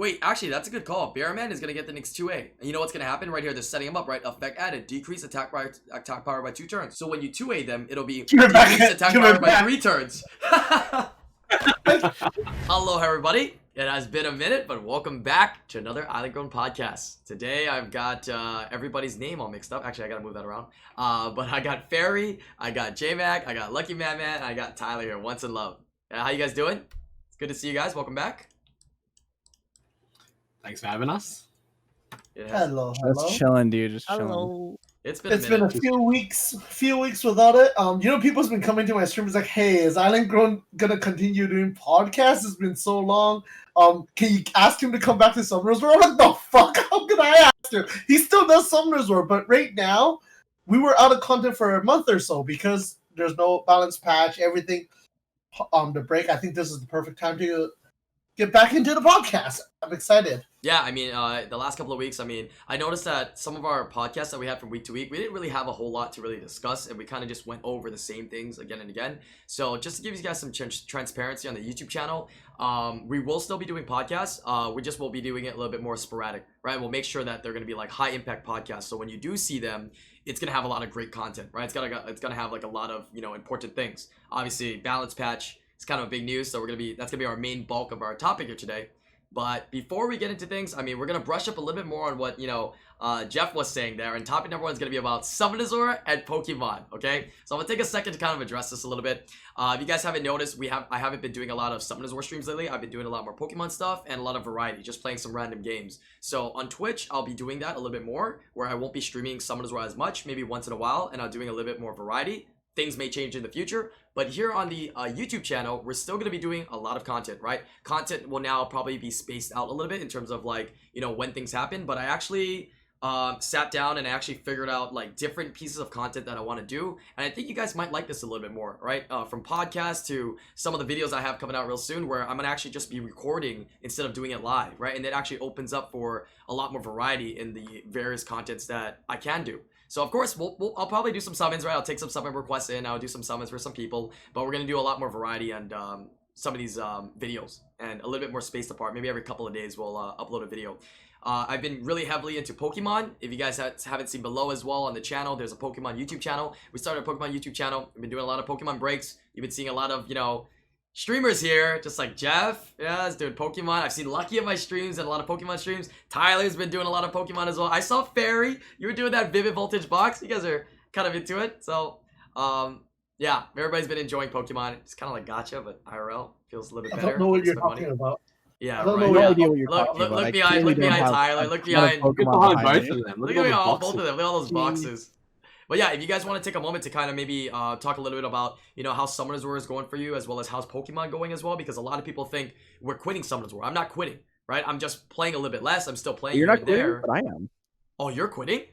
Wait, actually, that's a good call. Bearman is going to get the next 2A. And you know what's going to happen right here? They're setting him up, right? Effect added. Decrease attack power by 2 turns. So when you 2A them, it'll be decrease attack power by 3 turns. Hello, everybody. It has been a minute, but welcome back to another IslandGrown podcast. Today, I've got everybody's name all mixed up. Actually, I got to move that around. But I got Fairy, I got J-Mac, I got Lucky Madman, and I got Tyler here. Once in love. How you guys doing? It's good to see you guys. Welcome back. Thanks for having us. Hello. Just chilling, dude. Just chilling. Hello. It's been a few weeks without it. People's been coming to my streams like, "Hey, is IslandGrown gonna continue doing podcasts? It's been so long. Can you ask him to come back to Summoners War?" I'm like, the fuck? How can I ask him? He still does Summoners War, but right now we were out of content for a month or so because there's no balance patch. Everything the break. I think this is the perfect time to get back into the podcast. I'm excited. Yeah, I mean, the last couple of weeks, I noticed that some of our podcasts that we had from week to week, we didn't really have a whole lot to really discuss, and we kind of just went over the same things again and again. So just to give you guys some transparency on the YouTube channel, we will still be doing podcasts. We just will be doing it a little bit more sporadic, right? We'll make sure that they're going to be like high impact podcasts. So when you do see them, it's going to have a lot of great content, right? It's gonna have like a lot of, important things. Obviously, balance patch is kind of a big news, so that's gonna be our main bulk of our topic here today. But before we get into things, we're going to brush up a little bit more on what, Jeff was saying there. And topic number 1 is going to be about Summoners War and Pokemon, okay? So I'm going to take a second to kind of address this a little bit. If you guys haven't noticed, I haven't been doing a lot of Summoners War streams lately. I've been doing a lot more Pokemon stuff and a lot of variety, just playing some random games. So on Twitch, I'll be doing that a little bit more, where I won't be streaming Summoners War as much, maybe once in a while, and I'm doing a little bit more variety. Things may change in the future, but here on the YouTube channel, we're still going to be doing a lot of content, right? Content will now probably be spaced out a little bit in terms of like, when things happen, but I actually sat down and I actually figured out like different pieces of content that I want to do, and I think you guys might like this a little bit more, right? From podcasts to some of the videos I have coming out real soon, where I'm going to actually just be recording instead of doing it live, right? And it actually opens up for a lot more variety in the various contents that I can do. So, of course, I'll probably do some summons, right? I'll take some summon requests in. I'll do some summons for some people. But we're going to do a lot more variety and some of these videos. And a little bit more spaced apart. Maybe every couple of days we'll upload a video. I've been really heavily into Pokemon. If you guys haven't seen below as well on the channel, there's a Pokemon YouTube channel. We started a Pokemon YouTube channel. We've been doing a lot of Pokemon breaks. You've been seeing a lot of, streamers here, just like Jeff, is doing Pokemon. I've seen Lucky in my streams and a lot of Pokemon streams. Tyler's been doing a lot of Pokemon as well. I saw Fairy, you were doing that Vivid Voltage box. You guys are kind of into it. So, yeah, everybody's been enjoying Pokemon. It's kind of like gacha, but IRL feels a little bit better. I don't know what you're talking about. Yeah, I don't right. know No idea what you're talking about. Look behind Tyler. Look behind Look behind both of them. Look at both of them. Look at all those boxes. But yeah, if you guys want to take a moment to kind of maybe talk a little bit about, how Summoners War is going for you, as well as how's Pokemon going as well, because a lot of people think we're quitting Summoners War. I'm not quitting, right? I'm just playing a little bit less. I'm still playing. You're not quitting, there. but I am. Oh, you're quitting?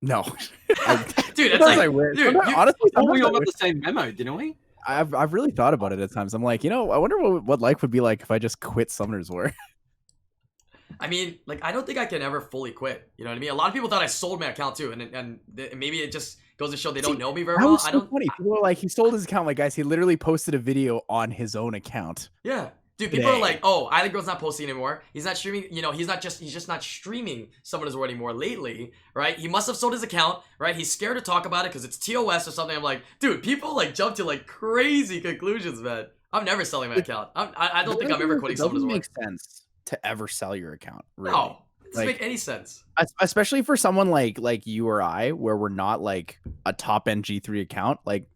No. Dude, it's like, dude, honestly, we all got the same memo, didn't we? I've really thought about it at times. I'm like, I wonder what life would be like if I just quit Summoners War. I don't think I can ever fully quit. You know what I mean? A lot of people thought I sold my account too, and maybe it just goes to show they don't know me very well. That was so funny. People were like, he sold his account. Like, guys, he literally posted a video on his own account. Yeah. Dude, people are like, oh, IslandGrown's not posting anymore. He's not streaming, he's just not streaming Summoners War anymore lately, right? He must have sold his account, right? He's scared to talk about it because it's TOS or something. I'm like, dude, people like jump to like crazy conclusions, man. I'm never selling my account. I don't think I'm ever quitting Summoners War. It doesn't make sense to ever sell your account, really. No, it doesn't make any sense. Especially for someone like you or I, where we're not like a top-end G3 account. Like,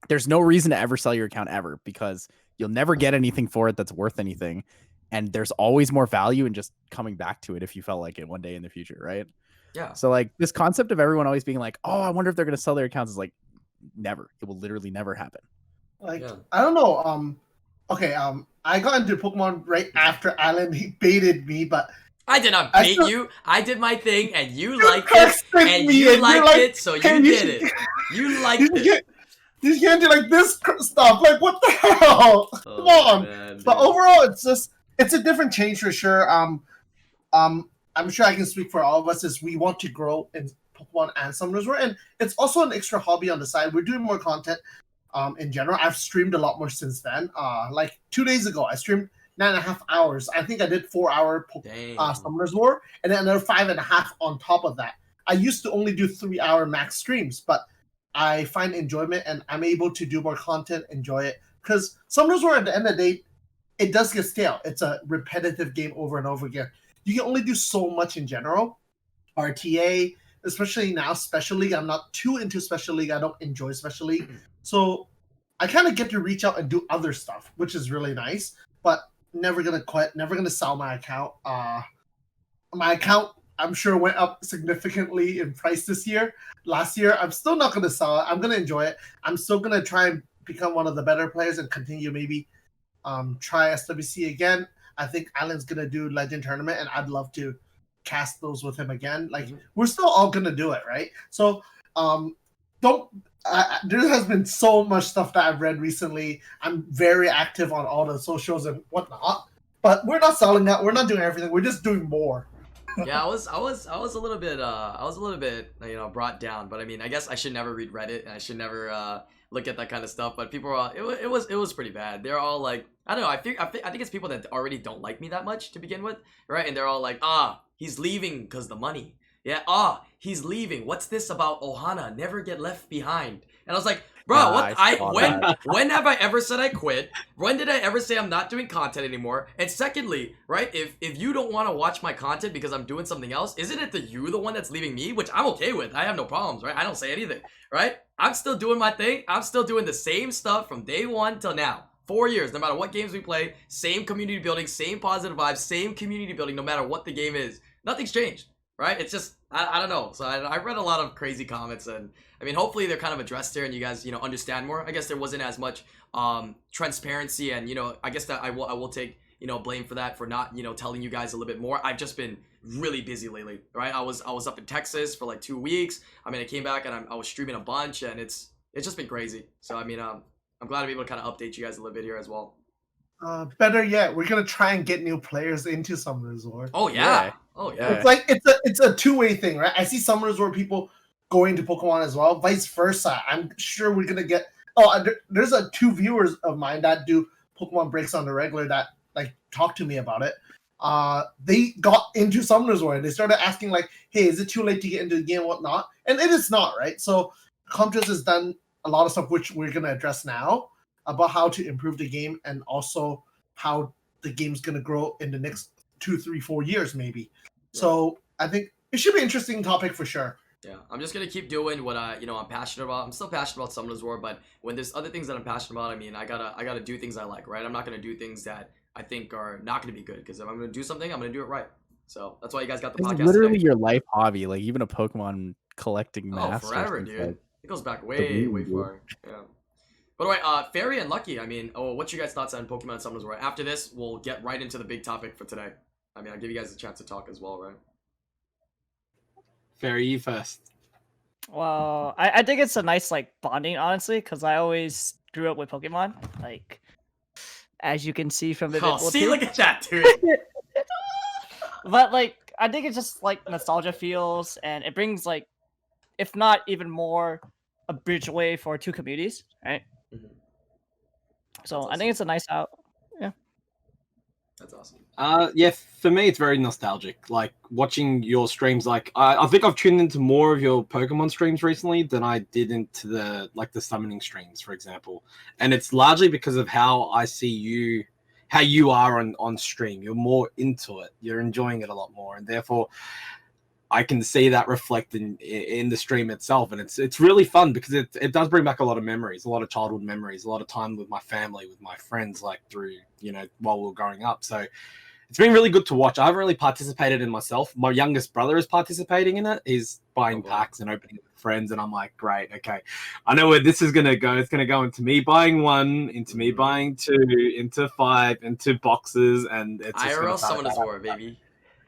there's no reason to ever sell your account ever, because you'll never get anything for it that's worth anything. And there's always more value in just coming back to it if you felt like it one day in the future, right? Yeah. So like this concept of everyone always being like, oh, I wonder if they're going to sell their accounts is like, never. It will literally never happen. Like, yeah. I don't know. I got into Pokemon right after Island. He baited me, but I did not bait you. I did my thing, and you liked it, and you liked it, so you did it. You liked it. You can't do like this stuff. Like, what the hell? Oh, come on. Man, but overall, it's a different change for sure. I'm sure I can speak for all of us. Is we want to grow in Pokemon and Summoners War, and it's also an extra hobby on the side. We're doing more content. In general, I've streamed a lot more since then. Like 2 days ago, I streamed 9.5 hours. I think I did 4-hour Dang. Summoners War, and then another 5.5 on top of that. I used to only do 3-hour max streams, but I find enjoyment and I'm able to do more content, enjoy it. Because Summoners War, at the end of the day, it does get stale. It's a repetitive game over and over again. You can only do so much in general. RTA, especially now, Special League. I'm not too into Special League. I don't enjoy Special League. So I kind of get to reach out and do other stuff, which is really nice. But never going to quit. Never going to sell my account. My account, I'm sure, went up significantly in price this year. Last year, I'm still not going to sell it. I'm going to enjoy it. I'm still going to try and become one of the better players and continue maybe try SWC again. I think Island's going to do Legend Tournament, and I'd love to cast those with him again. Like, we're still all going to do it, right? So there has been so much stuff that I've read recently. I'm very active on all the socials and whatnot, but we're not selling that. We're not doing everything. We're just doing more. Yeah, I was a little bit brought down, but I mean, I guess I should never read Reddit and I should never look at that kind of stuff. But people are it was pretty bad. They're all like, I don't know. I think it's people that already don't like me that much to begin with, right? And they're all like, he's leaving because the money. Yeah, he's leaving. What's this about Ohana? Never get left behind. And I was like, bro, when have I ever said I quit? When did I ever say I'm not doing content anymore? And secondly, right, if you don't want to watch my content because I'm doing something else, isn't it the one that's leaving me? Which I'm okay with. I have no problems, right? I don't say anything, right? I'm still doing my thing. I'm still doing the same stuff from day one till now. 4 years, no matter what games we play, same community building, same positive vibes, same community building, no matter what the game is. Nothing's changed, right? It's just, I don't know. So I read a lot of crazy comments, and I mean, hopefully they're kind of addressed here and you guys, understand more. I guess there wasn't as much transparency, and, I guess that I will take, blame for that, for not, telling you guys a little bit more. I've just been really busy lately, right? I was up in Texas for like 2 weeks. I mean, I came back and I was streaming a bunch, and it's just been crazy. So, I mean, I'm glad to be able to kind of update you guys a little bit here as well. Better yet, we're gonna try and get new players into Summoners War. Oh yeah. Oh yeah. It's like it's a two-way thing, right? I see Summoners War people going to Pokemon as well. Vice versa. I'm sure we're gonna get. There's 2 viewers of mine that do Pokemon breaks on the regular that like talk to me about it. They got into Summoners War and they started asking like, "Hey, is it too late to get into the game and whatnot?" And it is not, right? So Comtras has done a lot of stuff which we're gonna address now about how to improve the game and also how the game's gonna grow in the next 2, 3, 4 years maybe. Yeah. So I think it should be an interesting topic for sure. Yeah, I'm just gonna keep doing what I'm passionate about. I'm still passionate about Summoners War, but when there's other things that I'm passionate about, I mean, I gotta do things I like, right? I'm not gonna do things that I think are not gonna be good, because if I'm gonna do something, I'm gonna do it right. So that's why you guys got the podcast. It's literally today. your life hobby, like even a Pokemon collecting master. Oh, forever, dude. Like, it goes back way far. Yeah. By the way, Fairy and Lucky, I mean, what's your guys' thoughts on Pokemon Summoners War? After this, we'll get right into the big topic for today. I mean, I'll give you guys a chance to talk as well, right? Fairy, you first. Well, I think it's a nice bonding, honestly, because I always grew up with Pokemon, as you can see from the video. See, look at that, dude. But I think it's just nostalgia feels, and it brings if not even more, a bridgeway for 2 communities, right? Mm-hmm. So awesome. I think it's a nice out. Yeah. That's awesome. Yeah, for me it's very nostalgic. Like watching your streams, I think I've tuned into more of your Pokemon streams recently than I did into the summoning streams, for example. And it's largely because of how I see you, how you are on stream. You're more into it. You're enjoying it a lot more, and therefore I can see that reflected in the stream itself, and it's really fun because it does bring back a lot of memories, a lot of childhood memories, a lot of time with my family, with my friends, through while we were growing up. So it's been really good to watch. I haven't really participated in myself. My youngest brother is participating in it. He's buying packs and opening it with friends, and I'm like, great, okay, I know where this is gonna go. It's gonna go into me buying 1, into me buying 2, into 5, into boxes, and it's IRL Summoners War, baby.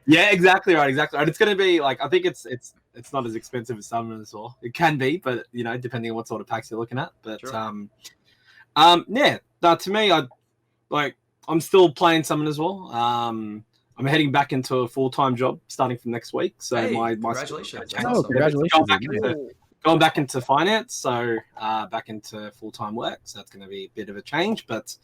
Yeah, exactly right. It's going to be I think it's not as expensive as Summoners War. It can be, but depending on what sort of packs you're looking at. But sure. To me, I'm still playing Summoners War. I'm heading back into a full-time job starting from next week. So hey, my congratulations. congratulations. going back into finance, so back into full-time work. So that's going to be a bit of a change, but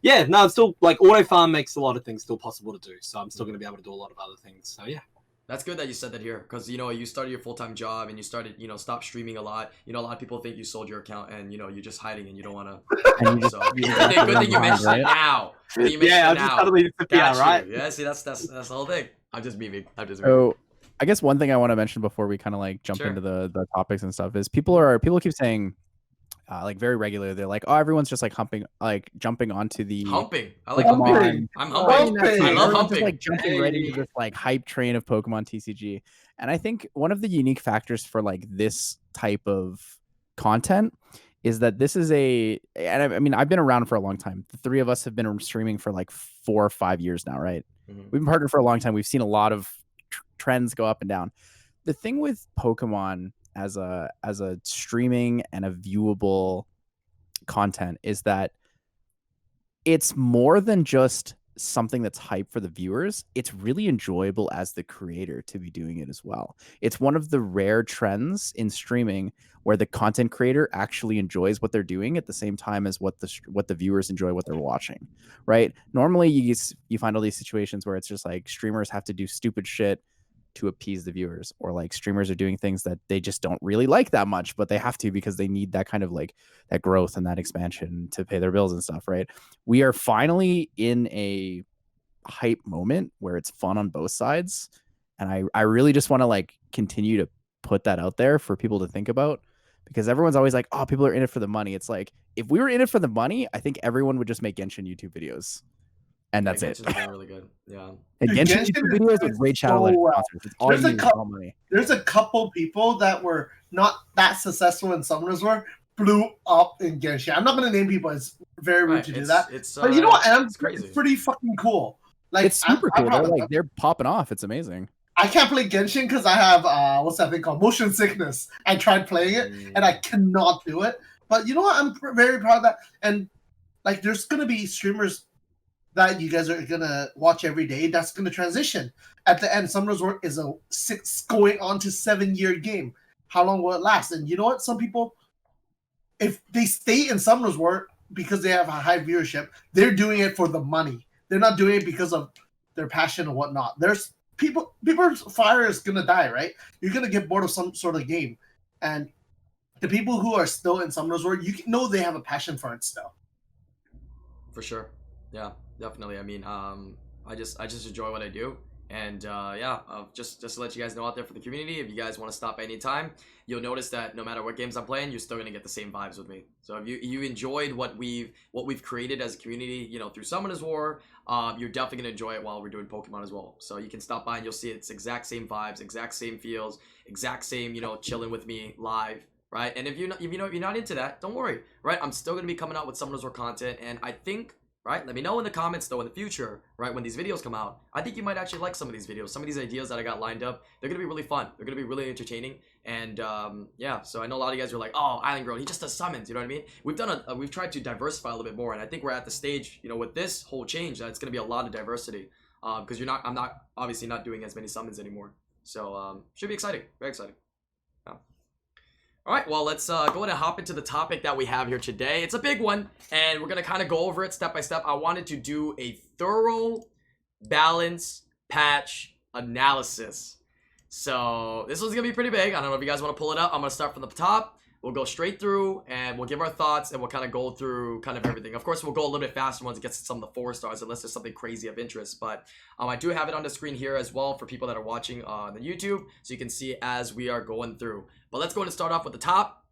yeah, no, it's still like auto farm makes a lot of things still possible to do. So I'm still going to be able to do a lot of other things. So yeah. That's good that you said that here, because you started your full-time job and you started stop streaming a lot. A lot of people think you sold your account and you're just hiding and you don't want to. So good thing you mentioned it now. Yeah, I'm just suddenly disappear, right? Yeah, see, that's the whole thing. I'm just memeing. So I guess one thing I want to mention before we kind of like jump into the topics and stuff is people keep saying like very regularly they're like, oh, everyone's just like jumping onto the humping. I like humping. I'm humping. I love humping. Just like jumping right into this like hype train of Pokemon TCG. And I think one of the unique factors for like this type of content is that this is and I mean, I've been around for a long time. The three of us have been streaming for like 4 or 5 years now, right? Mm-hmm. We've been partnered for a long time. We've seen a lot of trends go up and down. The thing with Pokemon as a streaming and a viewable content is that it's more than just something that's hype for the viewers. It's really enjoyable as the creator to be doing it as well. It's one of the rare trends in streaming where the content creator actually enjoys what they're doing at the same time as what the viewers enjoy what they're watching, right? Normally you find all these situations where it's just like streamers have to do stupid shit to appease the viewers, or like streamers are doing things that they just don't really like that much, but they have to because they need that kind of like that growth and that expansion to pay their bills and stuff, right? We are finally in a hype moment where it's fun on both sides, and I really just want to like continue to put that out there for people to think about, because everyone's always like, oh, people are in it for the money. It's like, if we were in it for the money, I think everyone would just make Genshin YouTube videos. And that's it. Really good. Yeah. And Genshin YouTube videos with Raid Shadow sponsors. It's all you need, all money. There's a couple people that were not that successful in Summoners War, blew up in Genshin. I'm not going to name people. It's very rude to do that. But you know what? It's crazy. It's pretty fucking cool. Like, it's super cool. They're popping off. It's amazing. I can't play Genshin because I have what's that thing called? Motion sickness. I tried playing it and I cannot do it. But you know what? I'm very proud of that. And like, there's going to be streamers that you guys are gonna watch every day, that's gonna transition. At the end, Summoner's War is a 6 going on to 7-year game. How long will it last? And you know what? Some people, if they stay in Summoner's War because they have a high viewership, they're doing it for the money. They're not doing it because of their passion or whatnot. There's people's fire is gonna die, right? You're gonna get bored of some sort of game. And the people who are still in Summoner's War, you know they have a passion for it still. For sure. Yeah. Definitely. I mean, I just enjoy what I do, and just to let you guys know out there for the community, if you guys want to stop anytime, you'll notice that no matter what games I'm playing, you're still gonna get the same vibes with me. So if you enjoyed what we've created as a community, through Summoners War, you're definitely gonna enjoy it while we're doing Pokemon as well. So you can stop by and you'll see it's exact same vibes, exact same feels, exact same chilling with me live. Right? And if you're not into that, don't worry. Right? I'm still gonna be coming out with Summoners War content, and I think. Right? Let me know in the comments, though, in the future, right, when these videos come out. I think you might actually like some of these videos. Some of these ideas that I got lined up, they're going to be really fun. They're going to be really entertaining. And, yeah, so I know a lot of you guys are like, oh, IslandGrown, he just does summons, you know what I mean? We've tried to diversify a little bit more, and I think we're at the stage, with this whole change, that it's going to be a lot of diversity. Because I'm not obviously not doing as many summons anymore. So, should be exciting. Very exciting. All right, well, let's go ahead and hop into the topic that we have here today. It's a big one, and we're going to kind of go over it step by step. I wanted to do a thorough balance patch analysis. So this one's going to be pretty big. I don't know if you guys want to pull it up. I'm going to start from the top. We'll go straight through, and we'll give our thoughts, and we'll kind of go through kind of everything. Of course, we'll go a little bit faster once it gets to some of the 4 stars, unless there's something crazy of interest. But I do have it on the screen here as well for people that are watching on the YouTube, so you can see as we are going through. But let's go ahead and start off with the top.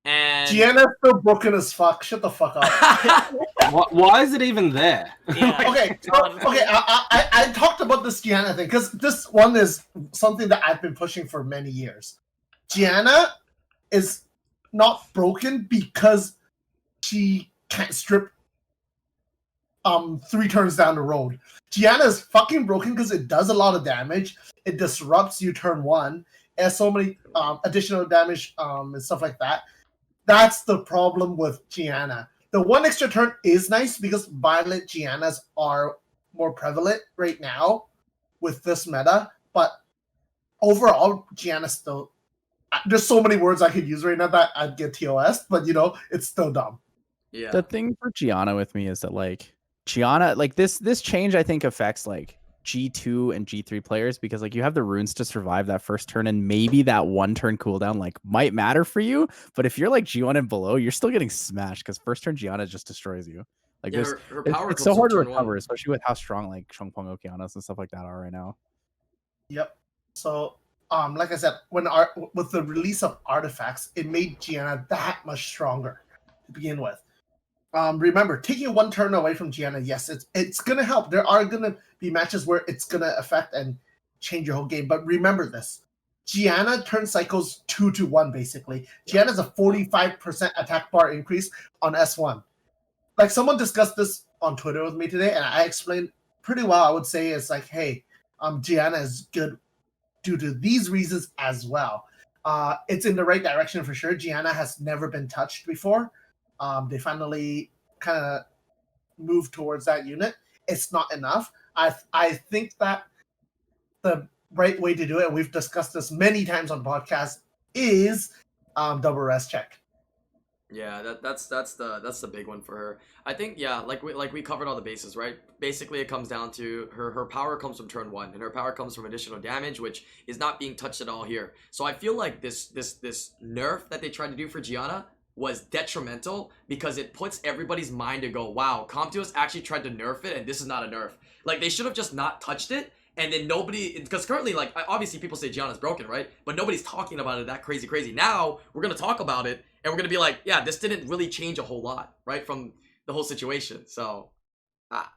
And Gianna's still broken as fuck. Shut the fuck up. Why is it even there? Yeah. Okay, I talked about this Gianna thing because this one is something that I've been pushing for many years. Gianna is not broken because she can't strip 3 turns down the road. Gianna is fucking broken because it does a lot of damage. It disrupts you turn 1. It has so many additional damage and stuff like that. That's the problem with Gianna. The 1 extra turn is nice because Violet Giannas are more prevalent right now with this meta, but overall, Gianna's still there's so many words I could use right now that I'd get TOS, but it's still dumb. Yeah. The thing for Gianna with me is that like Gianna, like this change I think affects like G2 and G3 players because like you have the runes to survive that first turn and maybe that 1 turn cooldown like might matter for you. But if you're like G1 and below, you're still getting smashed because first turn Gianna just destroys you. Like Yeah, there's her power it's comes so from hard to turn recover, one. especially with how strong like Shongpeng Okeanos and stuff like that are right now. Yep. So, like I said, with the release of artifacts, it made Gianna that much stronger to begin with. Remember, taking 1 turn away from Gianna, yes, it's gonna help. There are gonna be matches where it's gonna affect and change your whole game. But remember this: Gianna turn cycles 2 to 1 basically. Gianna's a 45% attack bar increase on S1. Like someone discussed this on Twitter with me today, and I explained pretty well. I would say it's like, hey, Gianna is good due to these reasons as well. It's in the right direction for sure. Gianna has never been touched before. They finally kind of moved towards that unit. It's not enough. I think that the right way to do it, and we've discussed this many times on podcasts, is double rest check. Yeah, that's the big one for her. I think like we covered all the bases, right? Basically, it comes down to her power comes from turn 1, and her power comes from additional damage, which is not being touched at all here. So I feel like this nerf that they tried to do for Gianna was detrimental because it puts everybody's mind to go, wow, Comptuous actually tried to nerf it, and this is not a nerf. Like they should have just not touched it. And then nobody, because currently, like, obviously people say Gianna's broken, right? But nobody's talking about it that crazy. Now, we're going to talk about it, and we're going to be like, yeah, this didn't really change a whole lot, right? From the whole situation. So, I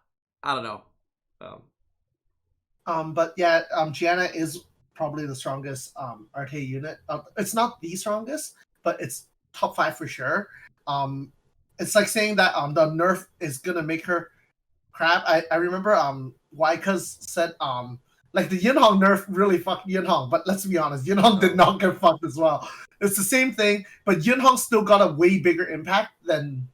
don't know. But yeah, Gianna is probably the strongest RT unit. It's not the strongest, but it's top 5 for sure. It's like saying that the nerf is going to make her crap. I remember Waika's said like the Yunhong nerf really fucked Yunhong, but let's be honest, Yunhong did not get fucked as well. It's the same thing, but Yunhong still got a way bigger impact than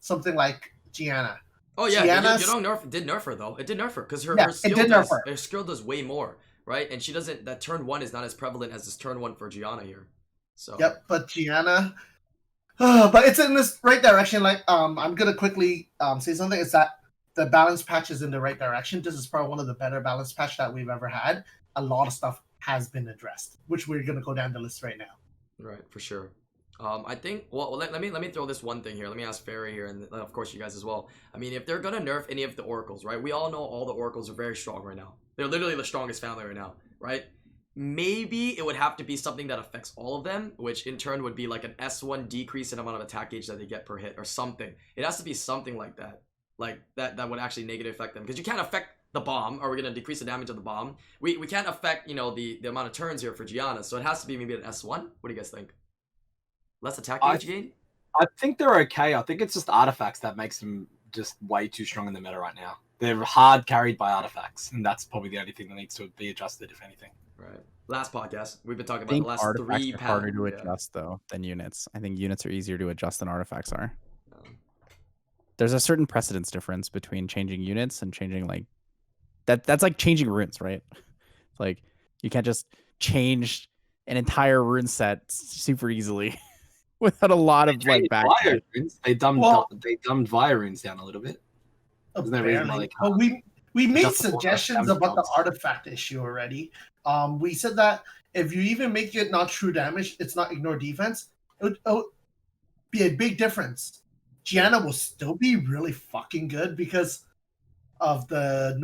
something like Gianna. Oh yeah, Yunhong nerf did nerf her though. It did nerf her because her skill does way more, right? And she doesn't. That turn 1 is not as prevalent as this turn 1 for Gianna here. So yep, but Gianna. But it's in this right direction. Like I'm gonna quickly say something. It's that the balance patch is in the right direction. This is probably one of the better balance patch that we've ever had. A lot of stuff has been addressed, which we're gonna go down the list right now. Right, for sure. I think. Well, let me throw this one thing here. Let me ask Ferry here, and of course you guys as well. I mean, if they're gonna nerf any of the oracles, right? We all know all the oracles are very strong right now. They're literally the strongest family right now, right? Maybe it would have to be something that affects all of them, which in turn would be like an S1 decrease in amount of attack gauge that they get per hit or something. It has to be something like that. Like that would actually negatively affect them. Because you can't affect the bomb. Are we going to decrease the damage of the bomb? We can't affect, the amount of turns here for Gianna. So it has to be maybe an S1. What do you guys think? Less attack gauge gain? I think they're okay. I think it's just artifacts that makes them just way too strong in the meta right now. They're hard carried by artifacts. And that's probably the only thing that needs to be adjusted, if anything. Right. Last podcast, we've been talking about the last 3 artifacts are harder to adjust though than units. I think units are easier to adjust than artifacts are. There's a certain precedence difference between changing units and changing like that's like changing runes, right? Like you can't just change an entire rune set super easily without a lot of like back. They dumbed Via runes down a little bit. Isn't that reason why they can't? But we made suggestions about the artifact issue already. We said that if you even make it not true damage, it's not ignore defense, it would be a big difference. Gianna will still be really fucking good because of the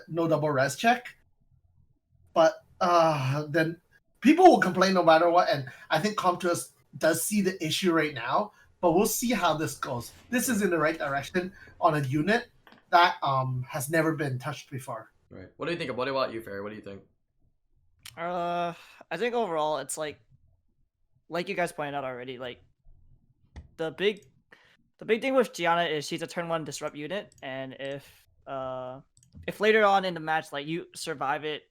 no double res check. But then people will complain no matter what, and I think Comptuous does see the issue right now, but we'll see how this goes. This is in the right direction on a unit that has never been touched before. Right. What do you think? What about you, Ferry? What do you think? I think overall it's like you guys pointed out already, like the big thing with Gianna is she's a turn 1 disrupt unit, and if later on in the match like you survive it,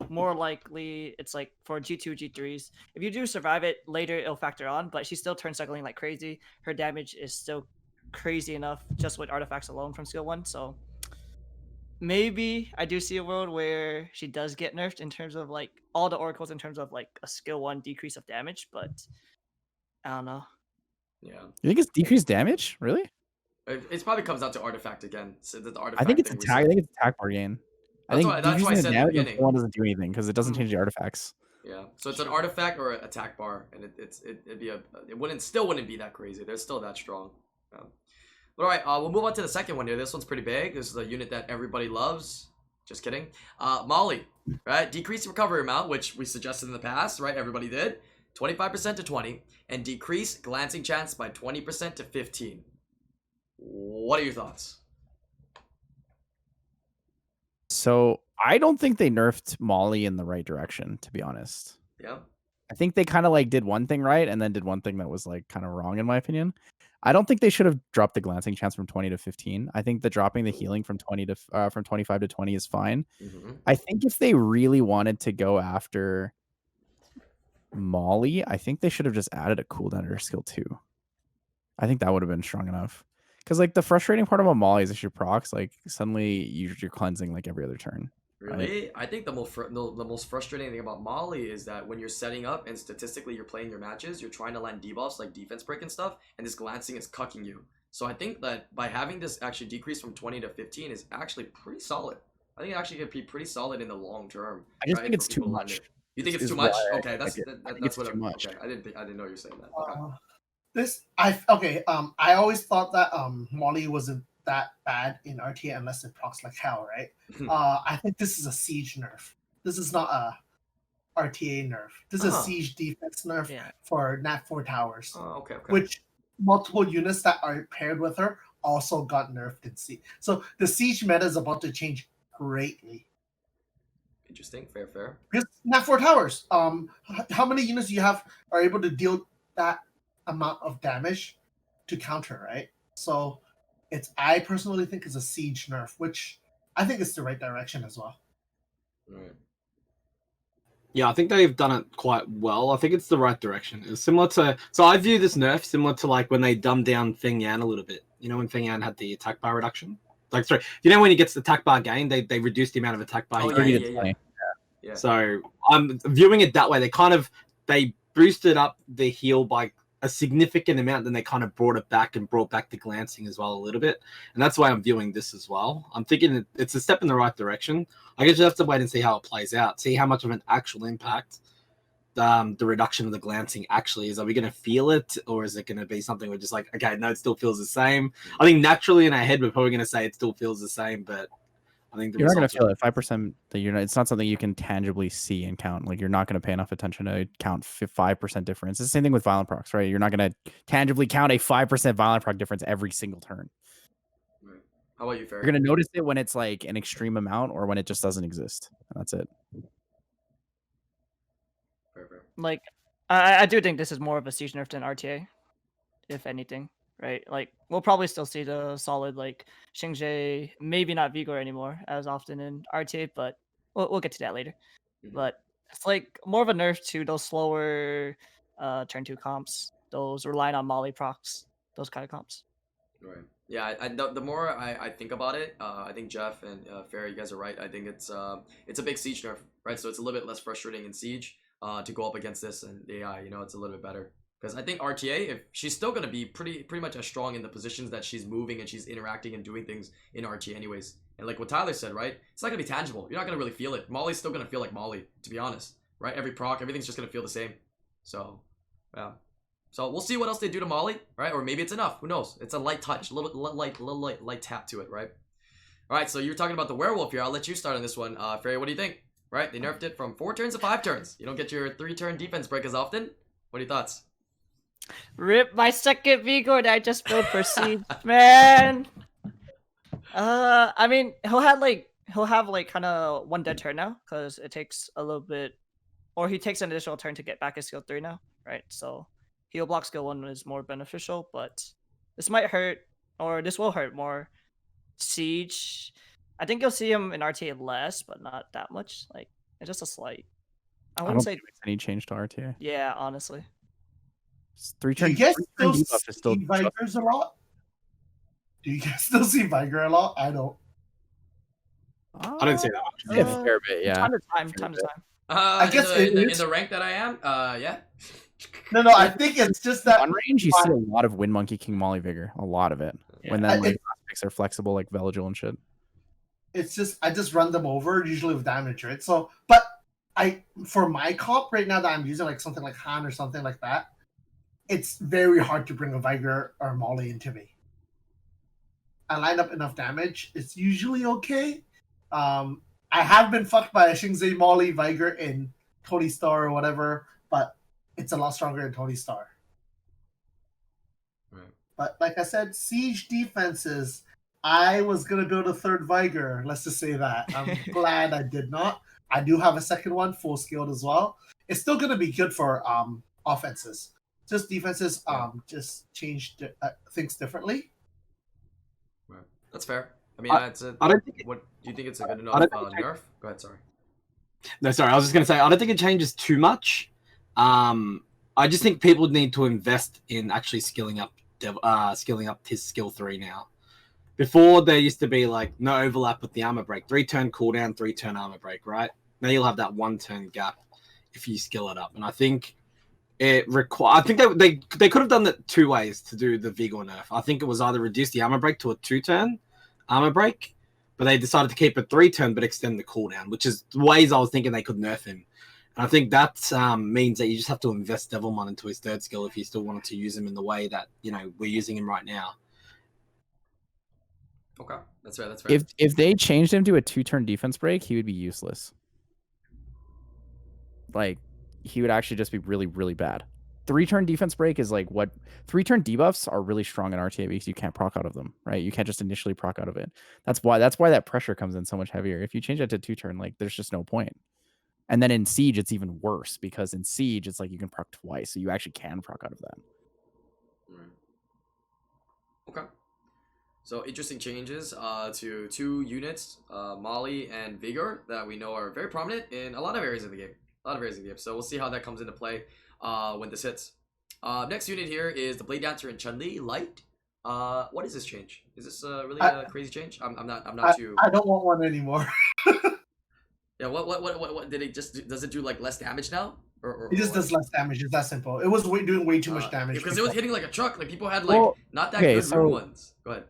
more likely it's like for G2, G3s. If you do survive it later, it'll factor on, but she's still turn cycling like crazy. Her damage is still crazy enough just with artifacts alone from skill 1. So maybe I do see a world where she does get nerfed in terms of like all the oracles in terms of like a skill 1 decrease of damage, but I don't know. Yeah. You think it's decreased damage? Really? It probably comes down to artifact again. So the artifact I think it's thing attack. I think it's attack bar gain. I That's think why- that's why I decreasing the said in the damage on beginning. one doesn't do anything because it doesn't change the artifacts. Yeah, so it's an artifact or an attack bar, and it'd be it wouldn't be that crazy. They're still that strong. But all right, we'll move on to the second one here. This one's pretty big. This is a unit that everybody loves. Just kidding. Molly, right? Decrease recovery amount, which we suggested in the past, right? Everybody did 25% to 20, and decrease glancing chance by 20% to 15. What are your thoughts? So I don't think they nerfed Molly in the right direction, to be honest. Yeah. I think they kind of like did one thing right and then did one thing that was like kind of wrong in my opinion. I don't think they should have dropped the glancing chance from 20 to 15. I think the dropping the healing from 20 to from 25 to 20 is fine. Mm-hmm. I think if they really wanted to go after Molly, I think they should have just added a cooldown to her skill 2. I think that would have been strong enough. Because like the frustrating part about Molly is if she procs, like suddenly you're cleansing like every other turn. Really? Right? I think the most frustrating thing about Molly is that when you're setting up and statistically you're playing your matches, you're trying to land debuffs like defense break and stuff, and this glancing is cucking you. So I think that by having this actually decrease from 20 to 15 is actually pretty solid. I think it actually could be pretty solid in the long term. I just think it's too much. You think it's too much? Okay, that's what I'm. Okay, I didn't know you were saying that. Okay. I always thought that Molly wasn't that bad in RTA unless it procs like hell, right? I think this is a siege nerf. This is not a RTA nerf. This is a siege defense nerf for Nat 4 towers. Okay. Which multiple units that are paired with her also got nerfed in siege. So the siege meta is about to change greatly. Interesting. Fair. Because Nat 4 towers. How many units you have are able to deal that amount of damage to counter, right? So I personally think it's a siege nerf, which I think is the right direction as well. Right. Yeah, I think they've done it quite well. I think it's the right direction. It's similar to, so I view this nerf similar to like when they dumbed down Feng Yan a little bit. You know when Feng Yan had the attack bar reduction? Like, sorry, you know when he gets the attack bar gain, they reduced the amount of attack bar. Yeah. So I'm viewing it that way. They boosted up the heal by a significant amount, then they kind of brought back the glancing as well a little bit. And that's why I'm viewing this as well. I'm thinking it's a step in the right direction. I guess you have to wait and see how it plays out, see how much of an actual impact the reduction of the glancing actually is. Are we going to feel it, or is it going to be something we're just like, okay, no, it still feels the same? I think naturally in our head, we're probably going to say it still feels the same, but I think you're not going to feel it. 5% that it's not something you can tangibly see and count. Like you're not going to pay enough attention to count 5% difference. It's the same thing with violent procs, right? You're not going to tangibly count a 5% violent proc difference every single turn. Right. How about you, Ferry? You're going to notice it when it's like an extreme amount or when it just doesn't exist. And that's it. Fair. Like, I do think this is more of a siege nerf than RTA, if anything. Right, like we'll probably still see the solid like Xingje, maybe not Vigor anymore as often in RTA, but we'll get to that later. Mm-hmm. But it's like more of a nerf to those slower turn 2 comps, those relying on Molly procs, those kind of comps. Right. Yeah. The more I think about it, I think Jeff and Ferry, you guys are right. I think it's a big siege nerf, right? So it's a little bit less frustrating in siege to go up against this, and AI, it's a little bit better. Because I think RTA, if she's still going to be pretty much as strong in the positions that she's moving and she's interacting and doing things in RTA anyways. And like what Tyler said, right? It's not going to be tangible. You're not going to really feel it. Molly's still going to feel like Molly, to be honest. Right? Every proc, everything's just going to feel the same. So, yeah. So we'll see what else they do to Molly, right? Or maybe it's enough. Who knows? It's a light touch. A little light tap to it, right? All right, so you're talking about the werewolf here. I'll let you start on this one. Ferry, what do you think? Right? They nerfed it from 4 turns to 5 turns. You don't get your 3-turn defense break as often. What are your thoughts? Rip my second Vigor that I just built for siege, man. I mean, he'll have like kind of 1 dead turn now because it takes a little bit, or he takes an additional turn to get back his skill 3 now, right? So heal block skill 1 is more beneficial, but this might hurt, or this will hurt more siege. I think you'll see him in RTA less, but not that much. Like it's just a slight. I wouldn't say any change to RTA. Yeah, honestly. 3-turn. Do you guys still see Vigors a lot? Do you guys still see Vigor a lot? I don't. I don't see that much. Yeah, a fair bit, yeah. Time to time. Time to time. I guess in the rank that I am, yeah. No, I think it's just that On range, you see a lot of Wind Monkey, King Molly, Vigor. A lot of it. Yeah. When then like picks are flexible like Veligil and shit. it's just I just run them over usually with damage, right? So, but for my comp right now that I'm using like something like Han or something like that, it's very hard to bring a Vigor or Molly into me. I line up enough damage; it's usually okay. I have been fucked by a Xingzi Molly Vigor in Tony Star or whatever, but it's a lot stronger in Tony Star. Right. But like I said, siege defenses. I was gonna build a third Vigor. Let's just say that. I'm glad I did not. I do have a second one, full scaled as well. It's still gonna be good for offenses. Just defenses, just change things differently. Right. That's fair. I mean, I don't think. what do you think it's a good I enough don't nerf? Go ahead. Sorry. No, sorry. I was just gonna say I don't think it changes too much. I just think people need to invest in actually skilling up his skill 3 now. Before there used to be like no overlap with the armor break, 3-turn cooldown, 3-turn armor break, right? Now you'll have that 1-turn gap if you skill it up, and I think I think they could have done that 2 ways to do the Vigor nerf. I think it was either reduce the armor break to a 2-turn armor break, but they decided to keep it 3-turn but extend the cooldown, which is the ways I was thinking they could nerf him. And I think that means that you just have to invest Devilmon into his 3rd skill if you still wanted to use him in the way that we're using him right now. Okay, that's fair. That's fair. If they changed him to a 2-turn defense break, he would be useless. Like, he would actually just be really, really bad. 3-turn defense break is like what 3-turn debuffs are really strong in RTA because you can't proc out of them, right? You can't just initially proc out of it. That's why that pressure comes in so much heavier. If you change that to 2-turn, like there's just no point. And then in Siege, it's even worse because in Siege, it's like you can proc twice, so you actually can proc out of that. Right. Okay. So interesting changes to 2 units, Molly and Vigor, that we know are very prominent in a lot of areas of the game. So we'll see how that comes into play when this hits. Next unit here is the Blade Dancer and Chun-Li Light. What is this change? Is this really a crazy change? I'm not too. I don't want one anymore. Yeah. What did it just? Does it do like less damage now? Or It just does less damage. It's that simple. It was doing way too much damage because it was hitting like a truck. Like people had like not that okay, good so rune ones. Go ahead.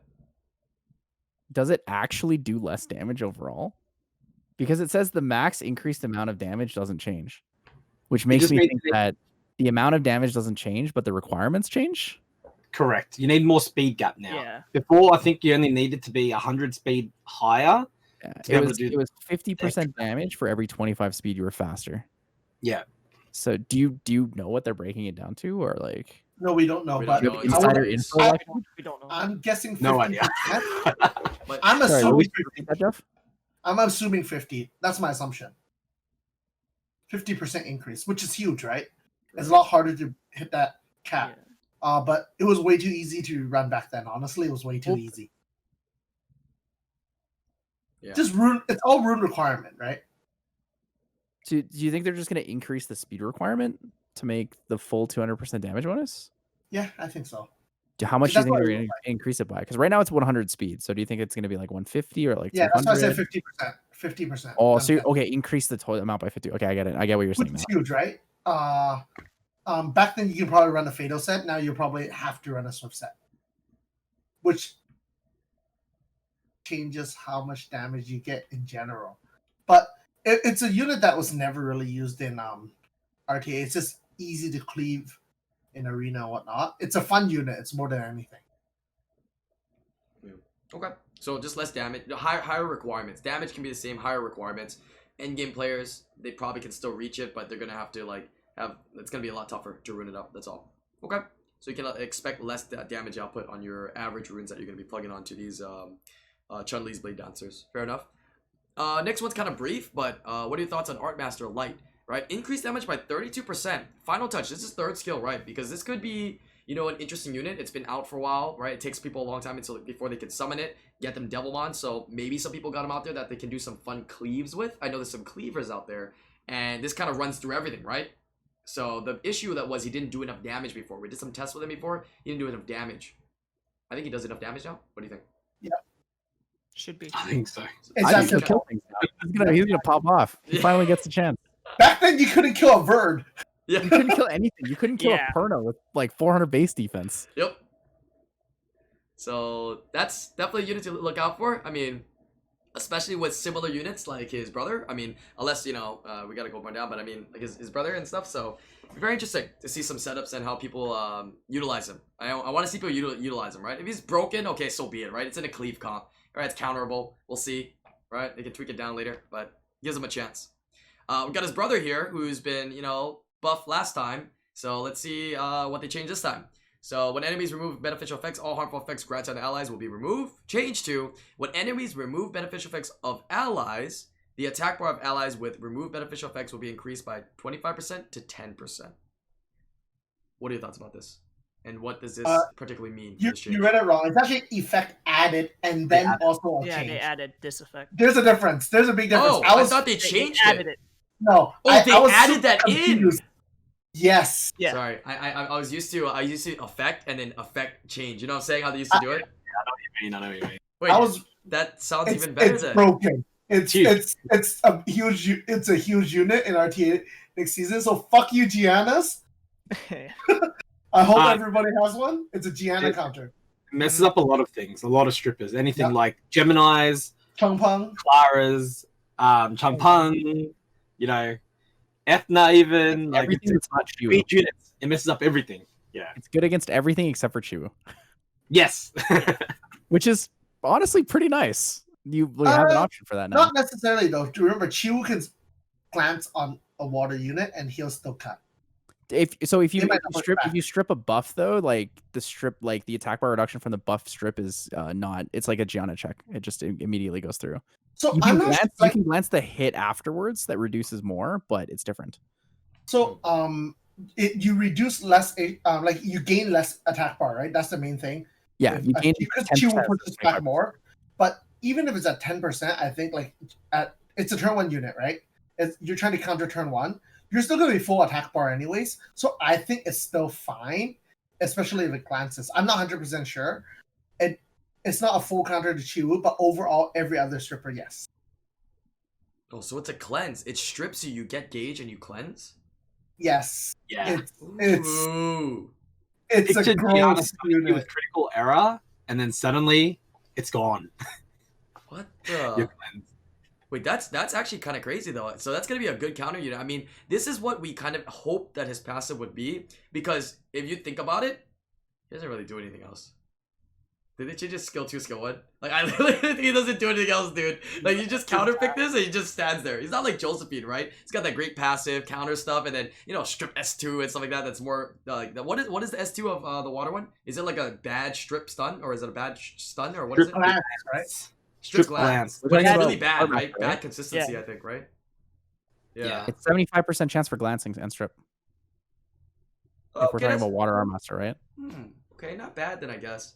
Does it actually do less damage overall? Because it says the max increased amount of damage doesn't change, which makes me think that the amount of damage doesn't change, but the requirements change. Correct. You need more speed gap now. Yeah. Before, I think you only needed to be 100 speed higher. Yeah. It was 50% damage for every 25 speed you were faster. Yeah. So do you know what they're breaking it down to, or like? No, we don't know. We But don't know. Insider info. We don't know. I'm guessing 50%. No idea. But I'm Sorry, assuming what 50. was that, Jeff? I'm assuming 50. That's my assumption. 50% increase, which is huge, right? It's a lot harder to hit that cap. Yeah. But it was way too easy to run back then. Honestly, it was way too easy. Yeah. Just rune. It's all rune requirement, right? Do you think they're just going to increase the speed requirement to make the full 200% damage bonus? Yeah, I think so. How much do you That's think what they're it going looks to increase it by? Because right now it's 100 speed. So do you think it's going to be like 150 or like Yeah, that's 200? why I said 50%. 50%. Oh, so okay, increase the total amount by 50. Okay, I get it. I get what you're Which saying is now. huge, right? Back then you could probably run a Fatal set. Now you probably have to run a Swift set, which changes how much damage you get in general. But it's a unit that was never really used in RTA. It's just easy to cleave in arena and whatnot. It's a fun unit. It's more than anything. Yeah. Okay. So just less damage, higher requirements. Damage can be the same, higher requirements. Endgame players, they probably can still reach it, but they're gonna have to it's gonna be a lot tougher to rune it up. That's all. Okay. So you can expect less damage output on your average runes that you're gonna be plugging onto these Chun-Li's Blade Dancers. Fair enough. Next one's kind of brief, but what are your thoughts on Arc Master Light? Right, increased damage by 32%. Final touch. This is 3rd skill, right? Because this could be, an interesting unit. It's been out for a while, right? It takes people a long time before they can summon it, get them Devilmon. So maybe some people got them out there that they can do some fun cleaves with. I know there's some cleavers out there, and this kind of runs through everything, right? So the issue that was he didn't do enough damage before. We did some tests with him before. He didn't do enough damage. I think he does enough damage now. What do you think? Yeah. Should be. I think so. It's I that think he'll simple. kill things now. He's gonna pop off. He Yeah. finally gets a chance. Back then, you couldn't kill a bird. Yeah. You couldn't kill anything. You couldn't kill Yeah. a Perno with like 400 base defense. Yep. So that's definitely a unit to look out for. I mean, especially with similar units like his brother. I mean, unless, you know, we gotta go more down, but I mean, like his brother and stuff. So very interesting to see some setups and how people utilize him. I want to see people utilize him, right? If he's broken, okay, so be it, right? It's in a cleave comp, right? It's counterable. We'll see, right? They can tweak it down later, but gives him a chance. We got his brother here, who's been, you know, buffed last time. So let's see what they change this time. So when enemies remove beneficial effects, all harmful effects granted on allies will be removed. Change to when enemies remove beneficial effects of allies, the attack bar of allies with removed beneficial effects will be increased by 25% to 10%. What are your thoughts about this? And what does this particularly mean? For You, this change? you read it wrong. It's actually effect added and then also a Yeah, change. they added this effect. There's a difference. There's a big difference. Oh, I thought they changed added it. it. No. Oh, they I was added super that in. confused. Yes. Yeah. Sorry, I was used to effect and then effect change. You know what I'm saying? How they used to do it? I know what you mean. Wait, that sounds It's, even better it's then. broken. It's Huge. it's a huge unit in RTA next season. So fuck you, Gianna's. I hope everybody has one. It's a Gianna it- counter. It messes up a lot of things, a lot of strippers. Anything Yep. like Geminis, Chung Pang. Claras, Champang, you know, Ethna even. Like Everything that's not Chu. big units. It messes up everything. Yeah. It's good against everything except for Chu, Yes. which is honestly pretty nice. You have an option for that now. Not necessarily though. Do you remember Chiu can glance on a water unit and he'll still cut. If you They might not push back. if you strip a buff though, like the attack bar reduction from the buff strip is not. It's like a Gianna check. It just immediately goes through. So You I'm can, not glance, like you can glance the hit afterwards that reduces more, but it's different. so you reduce less like you gain less attack bar, right? That's the main thing. Yeah, you gain because 10% Chi will push us back 25%. more. But even if it's at 10%, I think like it's a turn one unit, right? You're trying to counter turn one. You're still gonna be full attack bar anyways. So I think it's still fine, especially if it glances. I'm not 100% sure. It's not a full counter to Chiwu, but overall every other stripper, yes. Oh, so it's a cleanse. It strips you. You get gauge and you cleanse. Yes. Yeah. It's Ooh. it's Picture a Gianna gross summoning you unit. with critical error, and then suddenly it's gone. What You're the? cleansed. Wait, that's actually kind of crazy though. So that's gonna be a good counter unit. I mean, this is what we kind of hope that his passive would be, because if you think about it, he doesn't really do anything else. Did they change his skill 2, skill 1? Like, I literally think he doesn't do anything else, dude. Like, you just counterpick this and he just stands there. He's not like Josephine, right? He's got that great passive counter stuff, and then, you know, strip S2 and stuff like that. That's more like what is the S2 of the water one? Is it like a bad strip stun, or is it a bad stun, or what is it? Glance, right? Strip Strip glance. glance. But it's Yeah, really no, bad, armor, right? right? Bad consistency, Yeah. I think, right? Yeah. It's 75% chance for glancing and strip. If we're Okay, talking that's- about Water Arm Master, right? Okay, not bad then, I guess.